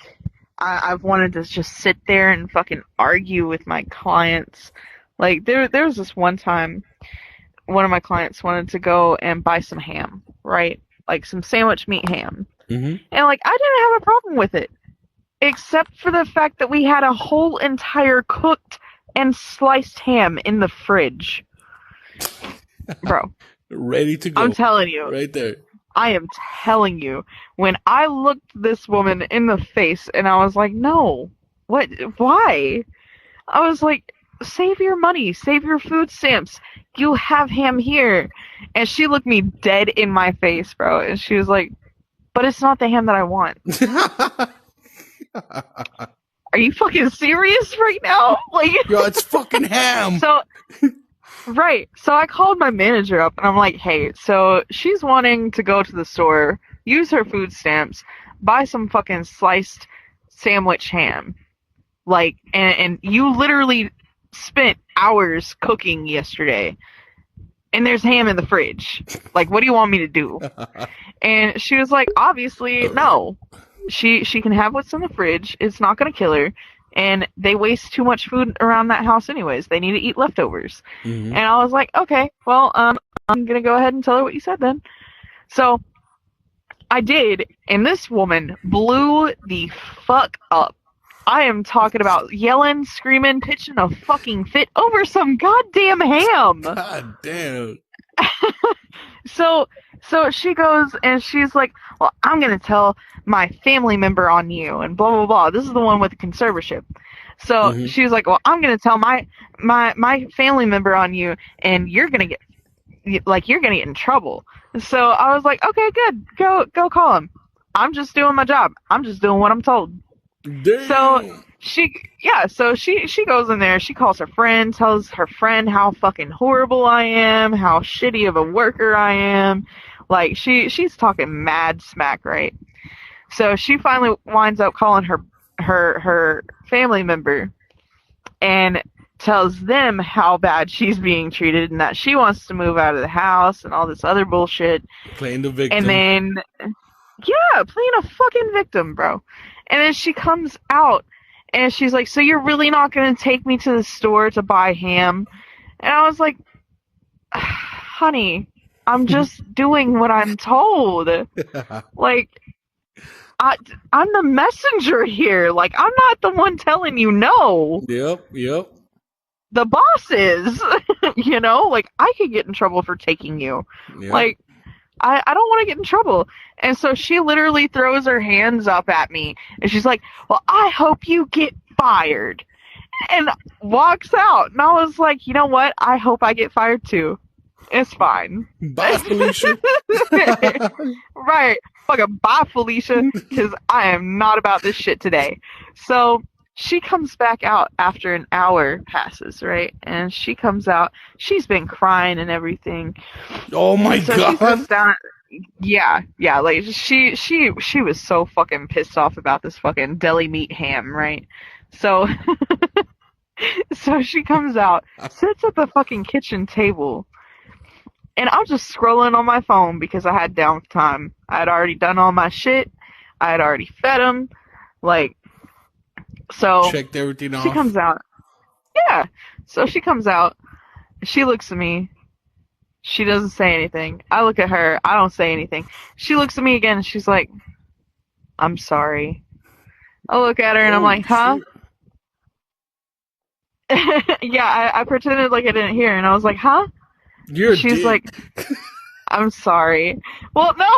I've wanted to just sit there and fucking argue with my clients. Like there was this one time one of my clients wanted to go and buy some ham, right? Like some sandwich meat ham. Mm-hmm. And like I didn't have a problem with it. Except for the fact that we had a whole entire cooked and sliced ham in the fridge. Bro, Ready to go. I'm telling you. Right there. I am telling you. When I looked this woman in the face and I was like, no. What? Why? I was like, save your money. Save your food stamps. You have ham here. And she looked me dead in my face, bro. And she was like, but it's not the ham that I want. Are you fucking serious right now? Like, yo, it's fucking ham. So, right. So I called my manager up and I'm like, hey, so she's wanting to go to the store, use her food stamps, buy some fucking sliced sandwich ham. Like, and you literally spent hours cooking yesterday. And there's ham in the fridge. Like, what do you want me to do? And she was like, obviously, no. She can have what's in the fridge. It's not going to kill her. And they waste too much food around that house anyways. They need to eat leftovers. Mm-hmm. And I was like, okay, well, I'm going to go ahead and tell her what you said then. So I did. And this woman blew the fuck up. I am talking about yelling, screaming, pitching a fucking fit over some goddamn ham. God damn. So she goes and she's like, well, I'm going to tell my family member on you and blah, blah, blah. This is the one with the conservatorship. So she was like, well, I'm going to tell my family member on you and you're going to get in trouble. So I was like, okay, good. Go call him. I'm just doing my job. I'm just doing what I'm told. Damn. So she goes in there, she calls her friend, tells her friend how fucking horrible I am, how shitty of a worker I am. Like she's talking mad smack, right? So she finally winds up calling her family member and tells them how bad she's being treated and that she wants to move out of the house and all this other bullshit. Playing the victim. And then playing a fucking victim, bro. And then she comes out and she's like, so you're really not going to take me to the store to buy ham? And I was like, honey, I'm just doing what I'm told. Like, I'm the messenger here. Like, I'm not the one telling you no. Yep. The boss is, like, I could get in trouble for taking you. Yep. Like, I don't want to get in trouble. And so she literally throws her hands up at me. And she's like, well, I hope you get fired. And walks out. And I was like, you know what? I hope I get fired too. It's fine. Bye, Felicia. Right. Fucking bye, Felicia. Because I am not about this shit today. So she comes back out after an hour passes, right? And she comes out. She's been crying and everything. Oh my so god. She sits down. Yeah, like she was so fucking pissed off about this fucking deli meat ham, right? So so she comes out, sits at the fucking kitchen table, and I'm just scrolling on my phone because I had downtime. I had already done all my shit. I had already fed him. Like, so Checked everything she off. comes out. Yeah. So she comes out. She looks at me. She doesn't say anything. I look at her. I don't say anything. She looks at me again and she's like, I'm sorry. I look at her and I'm Holy like, huh? shit. Yeah, I pretended like I didn't hear and I was like, huh? You're a She's dick. like, I'm sorry. Well, no.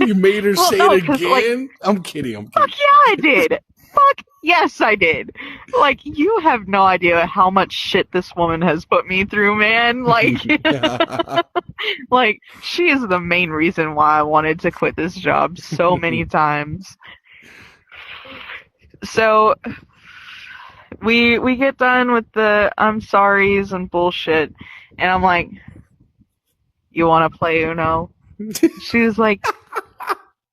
You made her Well, say no, it because, like, again? I'm kidding. fuck yeah, I did. Fuck yes, I did. Like, you have no idea how much shit this woman has put me through, man. Like, like, she is the main reason why I wanted to quit this job so many times. So, we get done with the I'm sorry's and bullshit, and I'm like, you want to play Uno? She's like,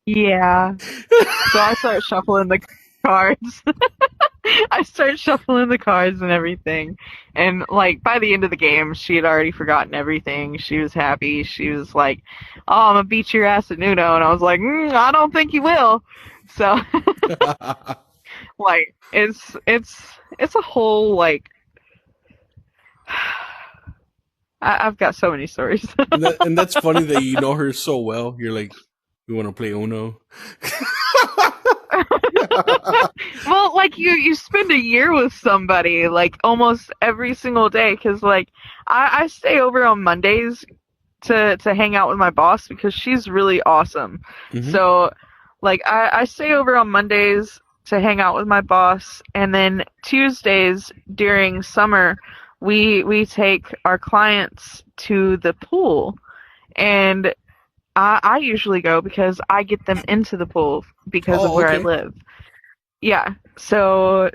yeah. So I start shuffling the cards. I start shuffling the cards and everything. And, like, by the end of the game, she had already forgotten everything. She was happy. She was like, oh, I'm gonna beat your ass at Uno. And I was like, I don't think you will. So, like, it's a whole, like, I've got so many stories. And that's funny that you know her so well. You're like, you want to play Uno? Well, like, you spend a year with somebody, like, almost every single day, because, like, I stay over on Mondays to hang out with my boss because she's really awesome. Mhm. So, like, I stay over on Mondays to hang out with my boss, and then Tuesdays during summer, we take our clients to the pool, and I usually go because I get them into the pool because of Oh, where I okay. live. Yeah. So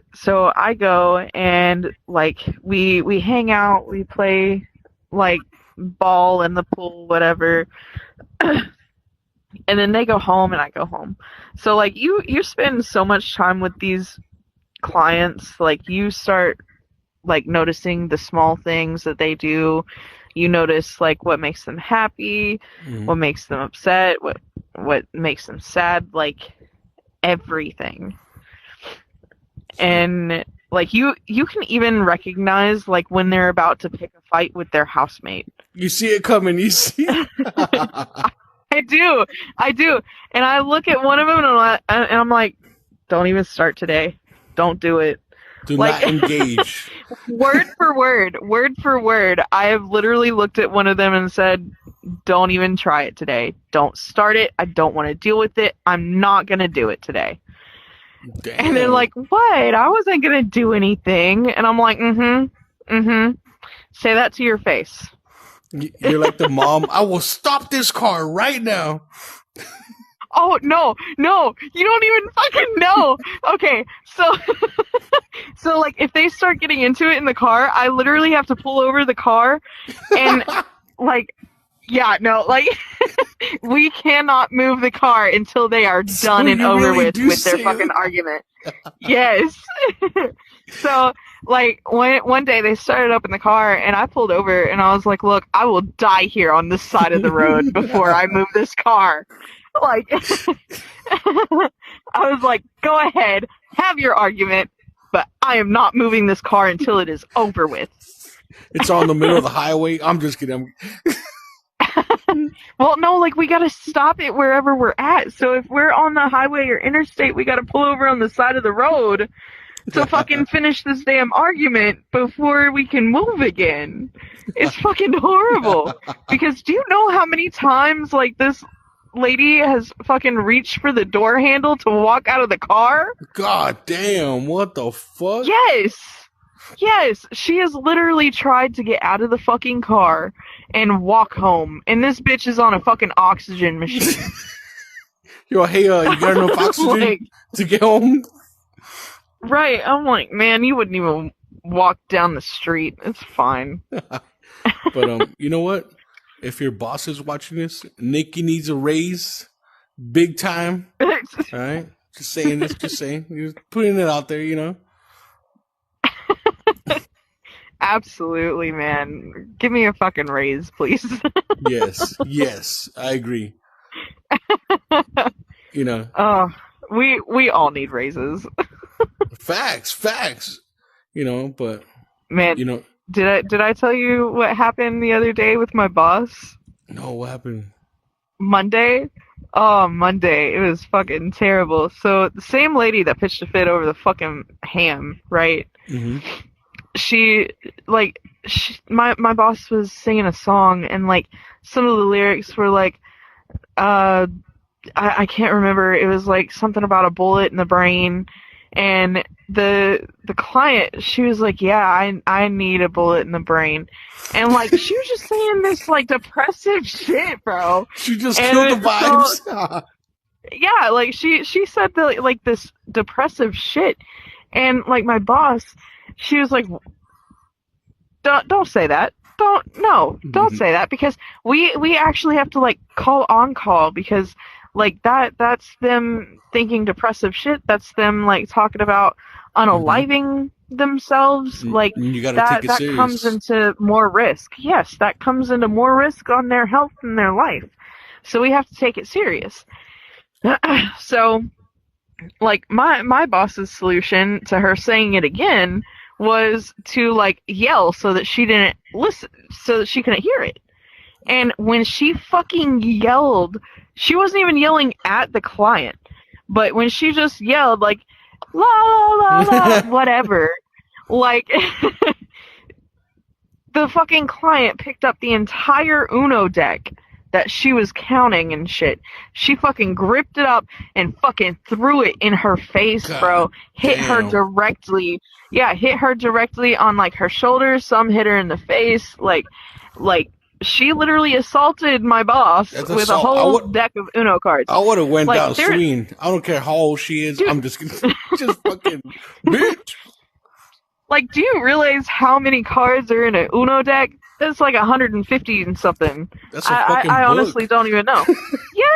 I go and, like, we hang out, we play, like, ball in the pool, whatever. And then they go home and I go home. So, like, you spend so much time with these clients, like, you start, like, noticing the small things that they do. You notice, like, what makes them happy, what Mhm. makes them upset, what makes them sad, like, everything. And, like, you can even recognize, like, when they're about to pick a fight with their housemate. You see it coming. You see. I do, and I look at one of them and I'm like, don't even start today, don't do it. Do Like, not engage. word for word, I have literally looked at one of them and said, don't even try it today, don't start it, I don't want to deal with it, I'm not gonna do it today. Damn. And they're like, what? I wasn't gonna do anything. And I'm like, say that to your face. You're like the mom. I will stop this car right now. Oh, no, you don't even fucking know. Okay, so, so, like, if they start getting into it in the car, I literally have to pull over the car and, like, yeah, no, like, we cannot move the car until they are done So and you over really with do their say fucking that? argument. Yes. So, like, one day they started up in the car and I pulled over and I was like, look, I will die here on this side of the road before I move this car. Like, I was like, go ahead, have your argument, but I am not moving this car until it is over with. It's on the middle of the highway. I'm just kidding. Well, no, like, we gotta stop it wherever we're at. So if we're on the highway or interstate, we gotta pull over on the side of the road to fucking finish this damn argument before we can move again. It's fucking horrible. Because do you know how many times, like, this lady has fucking reached for the door handle to walk out of the car? God damn! What the fuck? Yes, she has literally tried to get out of the fucking car and walk home, and this bitch is on a fucking oxygen machine. Yo, hey, you got enough oxygen Like, to get home? right, I'm like, man, you wouldn't even walk down the street. It's fine. But you know what? if your boss is watching this, Nikki needs a raise, big time. All right, just saying this, just saying, you're putting it out there, you know. Absolutely, man. Give me a fucking raise, please. Yes, I agree. You know. Oh, we all need raises. Facts. You know, but man, you know, did I tell you what happened the other day with my boss? No, what happened? Monday. Oh, Monday. It was fucking terrible. So the same lady that pitched a fit over the fucking ham, right? Mm-hmm. My boss was singing a song, and like some of the lyrics were like, I can't remember. It was like something about a bullet in the brain, and the client, she was like, yeah, I need a bullet in the brain, and like she was just saying this like depressive shit, bro. She just killed the vibes. So, yeah, like she said like this depressive shit, and like my boss, she was like, don't say that. Don't say that, because we actually have to like call on call, because like that's them thinking depressive shit. That's them like talking about unaliving themselves. Like you gotta that take it serious. comes into more risk. Yes, that comes into more risk on their health and their life. So we have to take it serious. So like my boss's solution to her saying it again was to like yell so that she didn't listen, so that she couldn't hear it. And when she fucking yelled, she wasn't even yelling at the client, but when she just yelled like la la la la whatever, like the fucking client picked up the entire Uno deck that she was counting and shit. She fucking gripped it up and fucking threw it in her face, bro. Hit her directly. Yeah, hit her directly on like her shoulders. Some hit her in the face. Like she literally assaulted my boss with a whole deck of Uno cards. I would have went down swinging. I don't care how old she is. Dude, I'm just gonna just fucking bitch. Like, do you realize how many cards are in an Uno deck? It's like 150 and something. That's a fucking I book. honestly don't even know.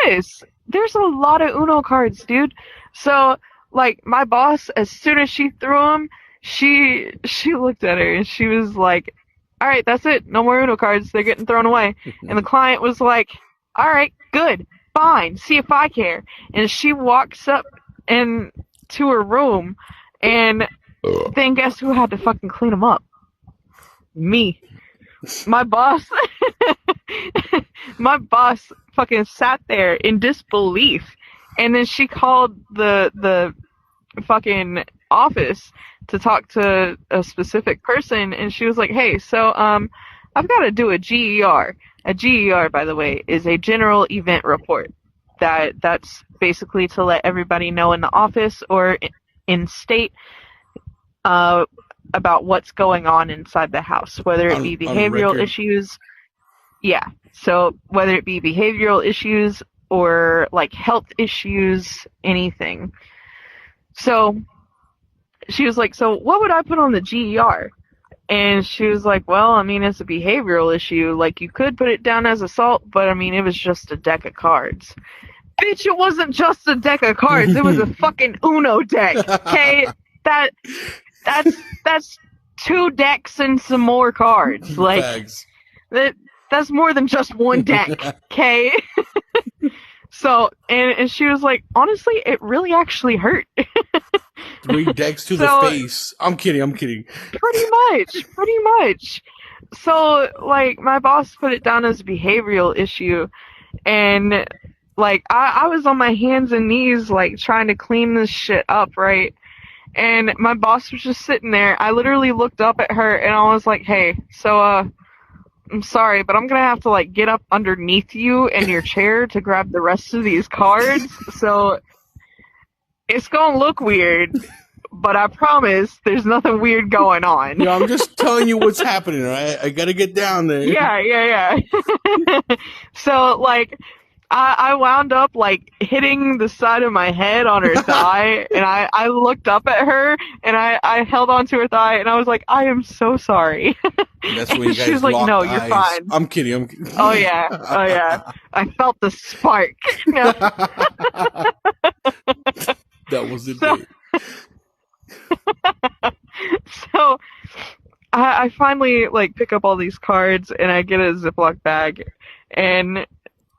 Yes, there's a lot of Uno cards, dude. So, like, my boss, as soon as she threw them, she looked at her and she was like, all right, that's it. No more Uno cards. They're getting thrown away. And the client was like, all right, good, fine. See if I care. And she walks up to her room, and then guess who had to fucking clean them up? Me. My boss fucking sat there in disbelief, and then she called the fucking office to talk to a specific person, and she was like, hey, so I've got to do a GER. A GER, by the way, is a general event report. That's basically to let everybody know in the office or in state about what's going on inside the house, whether it be behavioral issues. Yeah. So whether it be behavioral issues or like health issues, anything. So she was like, so what would I put on the GER? And she was like, well, I mean, it's a behavioral issue. Like, you could put it down as assault, but I mean, it was just a deck of cards. Bitch, it wasn't just a deck of cards. It was a fucking Uno deck. Okay? That's 2 decks and some more cards. Like, that's more than just one deck. Okay? So, and she was like, honestly, it really actually hurt. 3 decks to the face. I'm kidding. Pretty much. So, like, my boss put it down as a behavioral issue, and, like, I was on my hands and knees, like, trying to clean this shit up, right? And my boss was just sitting there. I literally looked up at her, and I was like, hey, so, I'm sorry, but I'm gonna have to, like, get up underneath you in your chair to grab the rest of these cards, so it's gonna look weird, but I promise there's nothing weird going on. Yeah, I'm just telling you what's happening, right? I gotta get down there. Yeah. So, like, I wound up like hitting the side of my head on her thigh, and I looked up at her, and I held onto her thigh, and I was like, I am so sorry. That's when you She's guys like, no, locked you're eyes. fine. I'm kidding. I'm kidding. Oh yeah, I felt the spark. No. That was the So, day. so I finally like pick up all these cards, and I get a Ziploc bag, and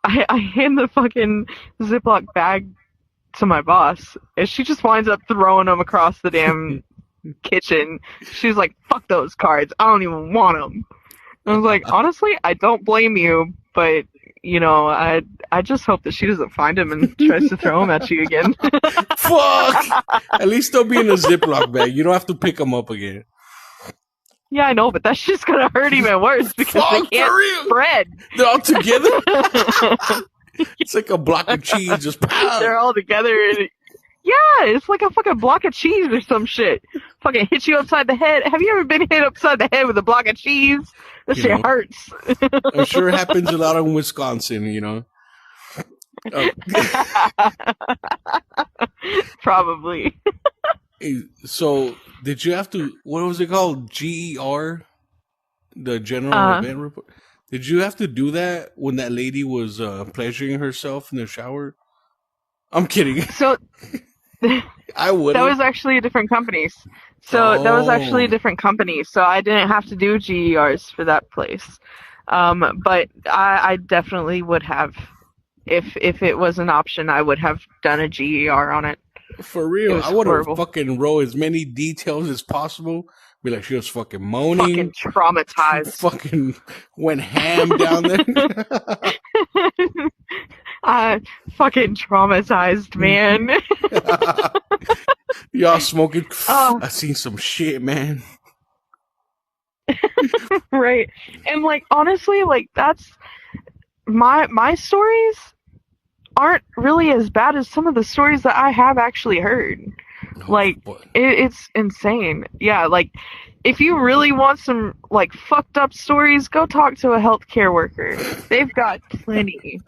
I hand the fucking Ziploc bag to my boss, and she just winds up throwing them across the damn kitchen. She's like, fuck those cards. I don't even want them. I was like, honestly, I don't blame you, but, you know, I just hope that she doesn't find him and tries to throw him at you again. Fuck! At least they'll be in a Ziploc bag. You don't have to pick them up again. Yeah, I know, but that's just gonna hurt even worse because Fuck, they for real? can't spread. They're all together? It's like a block of cheese. Just pow! They're all together. And, yeah, it's like a fucking block of cheese or some shit. Fucking hit you upside the head. Have you ever been hit upside the head with a block of cheese? That shit hurts. I'm sure it happens a lot in Wisconsin, you know. Probably. So, did you have to, what was it called? GER? The General Event Report? Did you have to do that when that lady was pleasuring herself in the shower? I'm kidding. So, I would. that was actually a different company. So, that was actually a different company. So, I didn't have to do GERs for that place. But I definitely would have. If it was an option, I would have done a GER on it. For real, I would have fucking wrote as many details as possible. Be like, she was fucking moaning. Fucking traumatized. Fucking went ham down there. Fucking traumatized, man. Y'all smoking. Oh. I seen some shit, man. Right. And like, honestly, like, that's my stories aren't really as bad as some of the stories that I have actually heard. Like, it's insane. Yeah, like, if you really want some, like, fucked up stories, go talk to a healthcare worker. They've got plenty.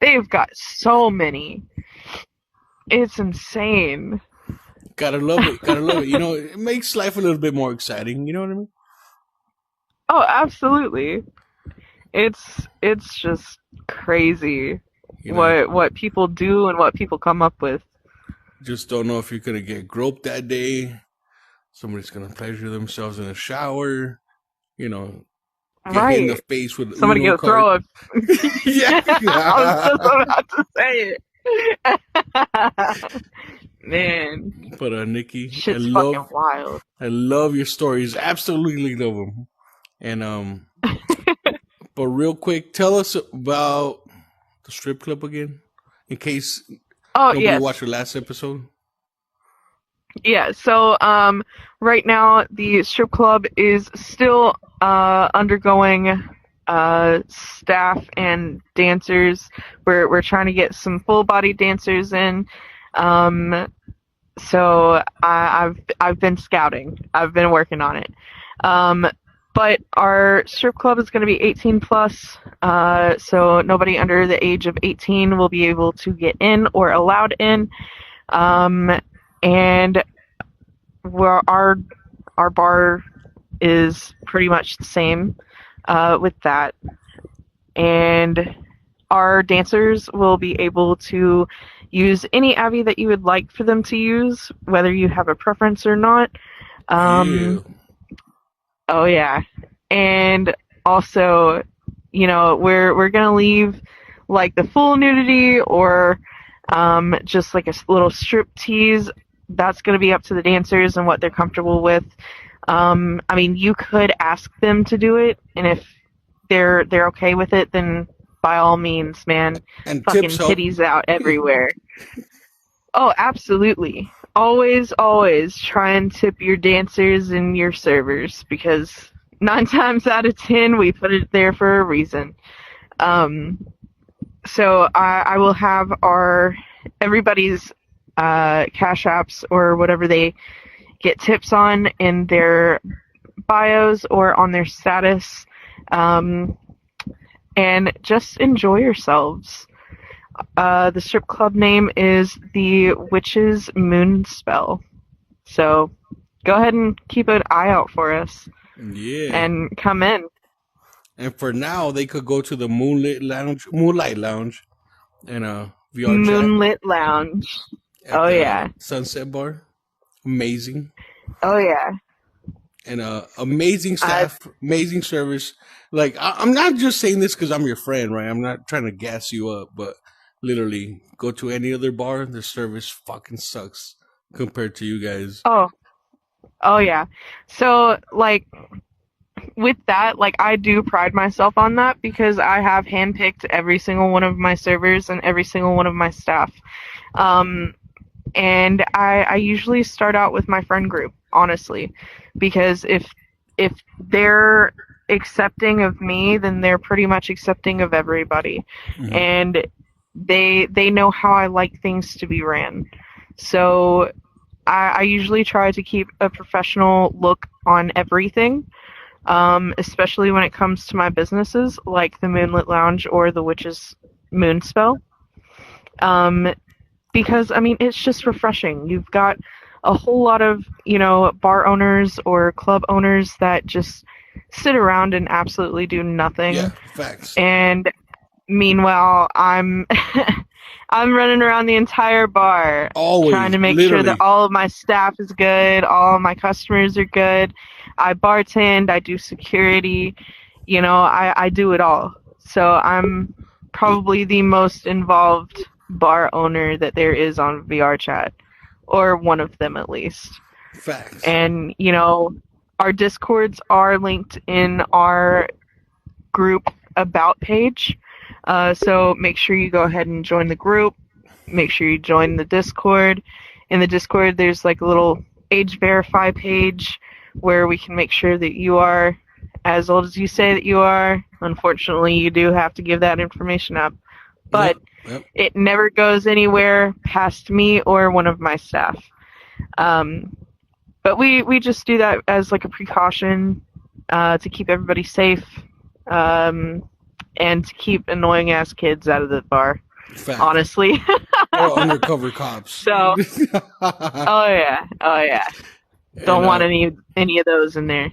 They've got so many. It's insane. Gotta love it. Gotta love it. You know, it makes life a little bit more exciting. You know what I mean? Oh, absolutely. It's just crazy, you know, what people do and what people come up with. Just don't know if you're gonna get groped that day. Somebody's gonna pleasure themselves in a shower. You know, get hit in the face with somebody Uno gonna throw a. Yeah, I was just about to say it. Man. But Nikki, shit's fucking wild. I love your stories. Absolutely love them. And but real quick, tell us about the strip club again, in case nobody watched the last episode. Yeah, so right now the strip club is still undergoing staff and dancers. We're trying to get some full body dancers in. So I've been scouting. I've been working on it. But our strip club is going to be 18 plus, so nobody under the age of 18 will be able to get in or allowed in. And our bar is pretty much the same with that. And our dancers will be able to use any Abby that you would like for them to use, whether you have a preference or not. Oh yeah. And also, you know, we're gonna leave like the full nudity or just like a little strip tease. That's gonna be up to the dancers and what they're comfortable with. I mean, you could ask them to do it, and if they're okay with it, then by all means, man, and fucking titties out everywhere. Oh, absolutely. Always try and tip your dancers and your servers, because 9 times out of 10 we put it there for a reason. So I will have everybody's cash apps or whatever they get tips on in their bios or on their status, and just enjoy yourselves. The strip club name is the Witch's Moon Spell. So go ahead and keep an eye out for us. Yeah. And come in. And for now, they could go to the Moonlight Lounge, and VR chat Moonlit Lounge. at Oh the yeah. Sunset Bar. Amazing. Oh yeah. And amazing staff, amazing service. Like I'm not just saying this because I'm your friend, right? I'm not trying to gas you up, but literally, go to any other bar, the service fucking sucks compared to you guys. Oh yeah. So like with that, like I do pride myself on that because I have handpicked every single one of my servers and every single one of my staff. And I usually start out with my friend group, honestly, because if they're accepting of me, then they're pretty much accepting of everybody, Mhm. and they know how I like things to be ran. So I usually try to keep a professional look on everything, especially when it comes to my businesses like the Moonlit Lounge or the Witch's Moon Spell. Because I mean it's just refreshing. You've got a whole lot of, bar owners or club owners that just sit around and absolutely do nothing. Yeah, facts. And meanwhile, I'm I'm running around the entire bar Always, trying to make sure literally. that all of my staff is good, all of my customers are good. I bartend, I do security, I do it all. So I'm probably the most involved bar owner that there is on VR chat, or one of them at least. Facts. And, our Discords are linked in our group about page. So make sure you go ahead and join the group. Make sure you join the Discord. In the Discord, there's like a little age verify page where we can make sure that you are as old as you say that you are. Unfortunately, you do have to give that information up. But Yep. it never goes anywhere past me or one of my staff. But we just do that as like a precaution to keep everybody safe, and to keep annoying ass kids out of the bar. Facts. Honestly. Or undercover cops. So, oh yeah. Don't want any of those in there.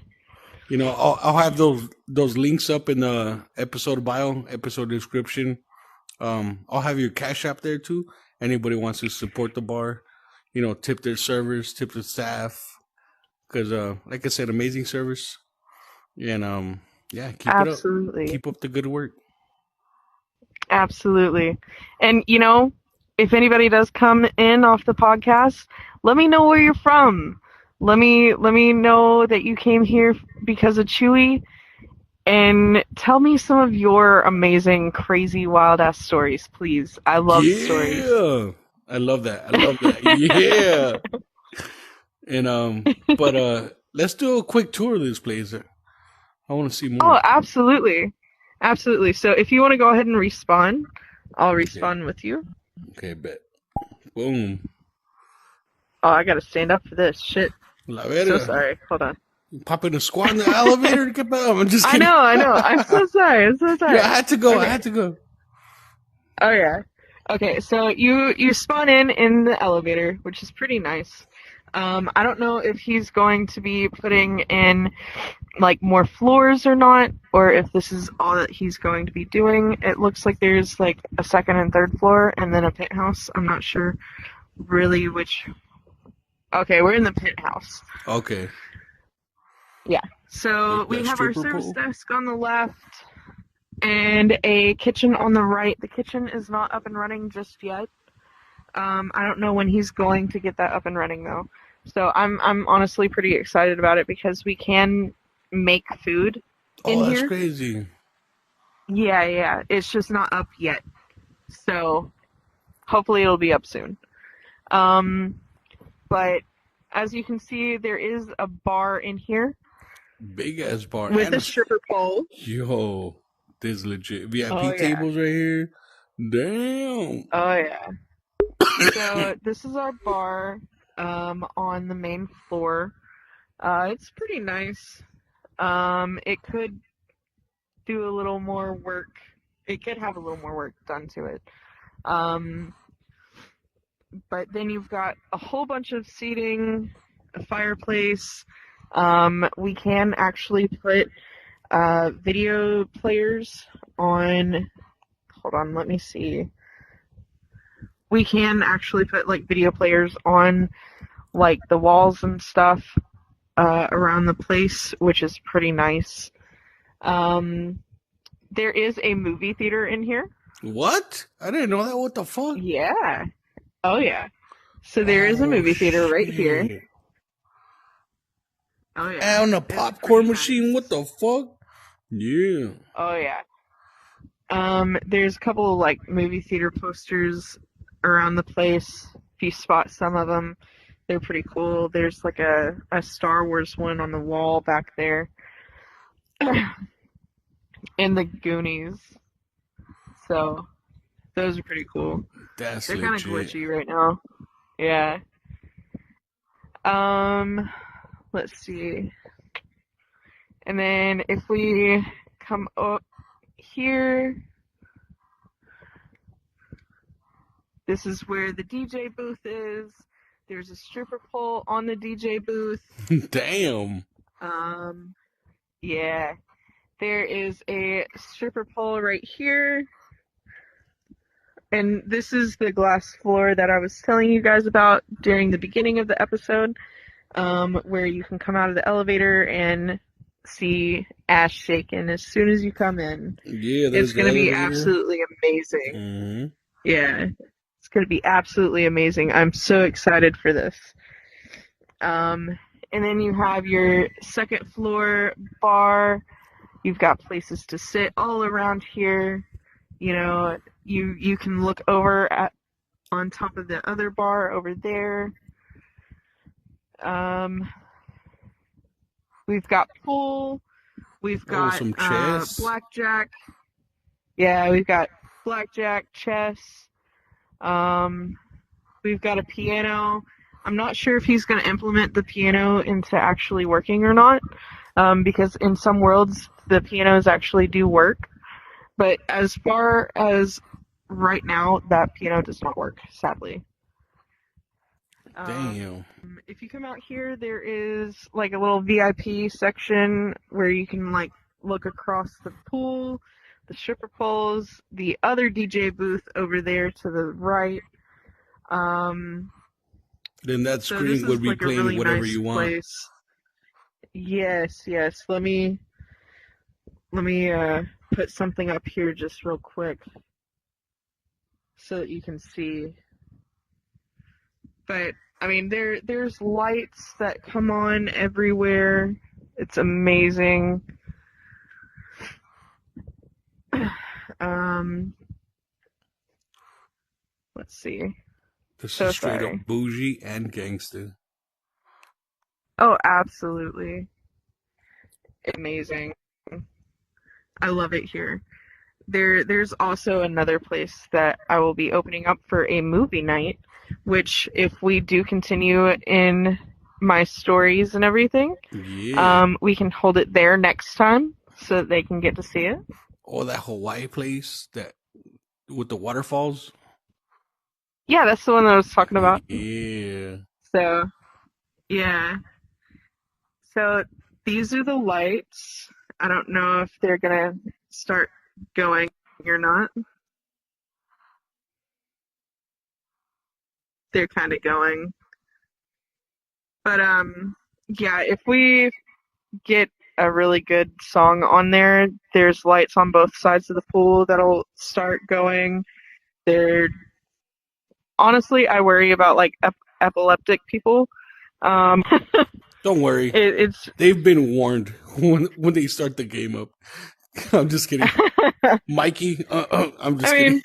I'll have those links up in the episode bio, episode description. I'll have your cash app there too. Anybody wants to support the bar, tip their servers, tip the staff, because like I said, amazing service. And yeah, keep Absolutely. it up. Keep up the good work. Absolutely. And if anybody does come in off the podcast, let me know where you're from. Let me know that you came here because of Chewy, and tell me some of your amazing, crazy, wild ass stories, please. I love stories. Yeah, I love that. Yeah. And but let's do a quick tour of this place. I want to see more. Oh, absolutely. Absolutely. So if you want to go ahead and respawn, I'll respawn with you. Okay, bet. Boom. Oh, I gotta stand up for this. Shit. La So sorry. Hold on. Pop in a squat in the elevator to get back. I'm just kidding. I know. I'm so sorry. Yeah, I had to go. Okay. I had to go. Oh yeah. Okay, so you spawn in the elevator, which is pretty nice. I don't know if he's going to be putting in like more floors or not, or if this is all that he's going to be doing. It looks like there's like a second and third floor and then a penthouse. I'm not sure really which. Okay, we're in the penthouse. Okay. Yeah. So Like we that have our stripper service pole? desk on the left and a kitchen on the right. The kitchen is not up and running just yet. I don't know when he's going to get that up and running though. So I'm honestly pretty excited about it because we can make food in Oh, that's here. crazy. Yeah. It's just not up yet. So hopefully it'll be up soon. But as you can see, there is a bar in here Big ass bar. with and a stripper pole. Yo, this legit VIP Oh, yeah. tables right here. Damn. Oh yeah. So this is our bar on the main floor. It's pretty nice. It could do a little more work. It could have a little more work done to it. But then you've got a whole bunch of seating, a fireplace. We can actually put video players on. Hold on, let me see. We can actually put like video players on like the walls and stuff around the place, which is pretty nice. There is a movie theater in here. What? I didn't know that. What the fuck? Yeah. Oh yeah. So there is a Oh movie theater right here. shit! Oh yeah. And a It's popcorn pretty machine. nice. What the fuck? Yeah. Oh yeah. There's a couple of like movie theater posters around the place. If you spot some of them, they're pretty cool. There's like a Star Wars one on the wall back there. And the Goonies. So those are pretty cool. That's They're kind of legit. glitchy right now. Yeah. Um, let's see. And then if we come up here, this is where the DJ booth is. There's a stripper pole on the DJ booth. Damn. Yeah. There is a stripper pole right here. And this is the glass floor that I was telling you guys about during the beginning of the episode, where you can come out of the elevator and see ass shaking as soon as you come in. Yeah, It's there's the going to be elevator. absolutely amazing. Mm-hmm. Yeah, it's going to be absolutely amazing. I'm so excited for this. And then you have your second floor bar. You've got places to sit all around here. You know, you can look over at on top of the other bar over there. We've got pool. We've got some chess. blackjack. Yeah, we've got blackjack, chess. We've got a piano. I'm not sure if he's going to implement the piano into actually working or not, because in some worlds the pianos actually do work. But as far as right now, that piano does not work, sadly. Damn. If you come out here, there is like a little VIP section where you can like look across the pool, the stripper poles, the other DJ booth over there to the right. Then that So screen this is would be like a playing really whatever nice you want. place. Yes, yes. Let me put something up here just real quick so that you can see. But I mean, there's lights that come on everywhere. It's amazing. Let's see. This So is straight sorry. up bougie and gangster. Oh, absolutely. Amazing. I love it here. There's also another place that I will be opening up for a movie night, which if we do continue in my stories and everything, Yeah. we can hold it there next time so that they can get to see it. Or that Hawaii place that with the waterfalls. Yeah, that's the one that I was talking about. Yeah. So, yeah. So these are the lights. I don't know if they're gonna start going or not. They're kind of going. But yeah, if we get a really good song on there, there's lights on both sides of the pool that'll start going. They're honestly, I worry about like epileptic people. Um, Don't worry. it's They've been warned when they start the game up. I'm just kidding. Mikey, I'm just kidding.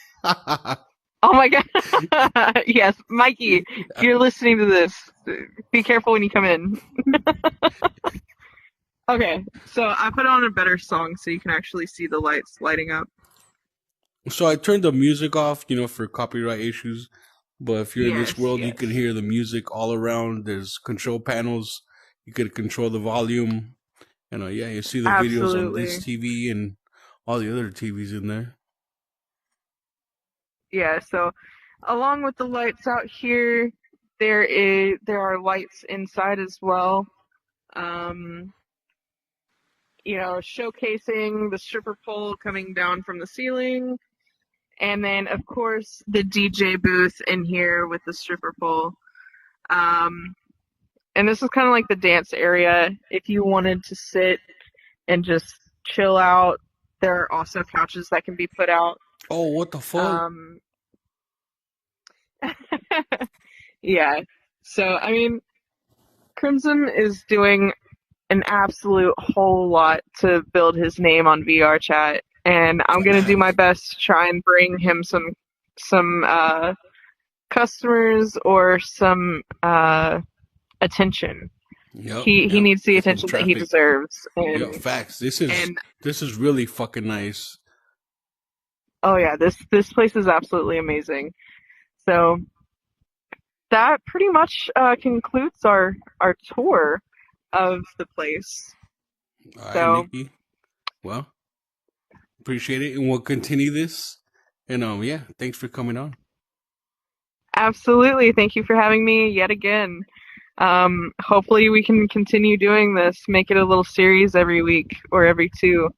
Oh my god. Yes, Mikey, if you're listening to this, be careful when you come in. Okay, so I put on a better song so you can actually see the lights lighting up. So I turned the music off, for copyright issues. But if you're in this Yes, world, you yes. can hear the music all around. There's control panels. You can control the volume. And yeah, you see the videos on this Absolutely. TV and all the other TVs in there. Yeah, so along with the lights out here, there are lights inside as well. Um, showcasing the stripper pole coming down from the ceiling, and then of course the DJ booth in here with the stripper pole. Um, and this is kind of like the dance area. If you wanted to sit and just chill out, there are also couches that can be put out. Oh, what the fuck? Um, yeah. So, I mean, Crimson is doing an absolute whole lot to build his name on VR chat, and I'm gonna do my Facts. best to try and bring him some customers or some attention. Yep, He yep. needs the Some attention that he traffic. deserves, Yep, facts. This is and this is really fucking nice. oh yeah, this place is absolutely amazing. So that pretty much concludes our tour of the place. All right, So Nikki. Well, appreciate it, and we'll continue this. And yeah, thanks for coming on. absolutely, thank you for having me yet again. Hopefully we can continue doing this, make it a little series every week or every two.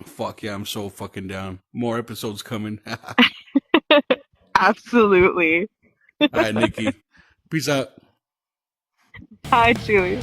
Fuck yeah, I'm so fucking down. More episodes coming. All Absolutely. right, Nikki. Peace out. Hi, Julie.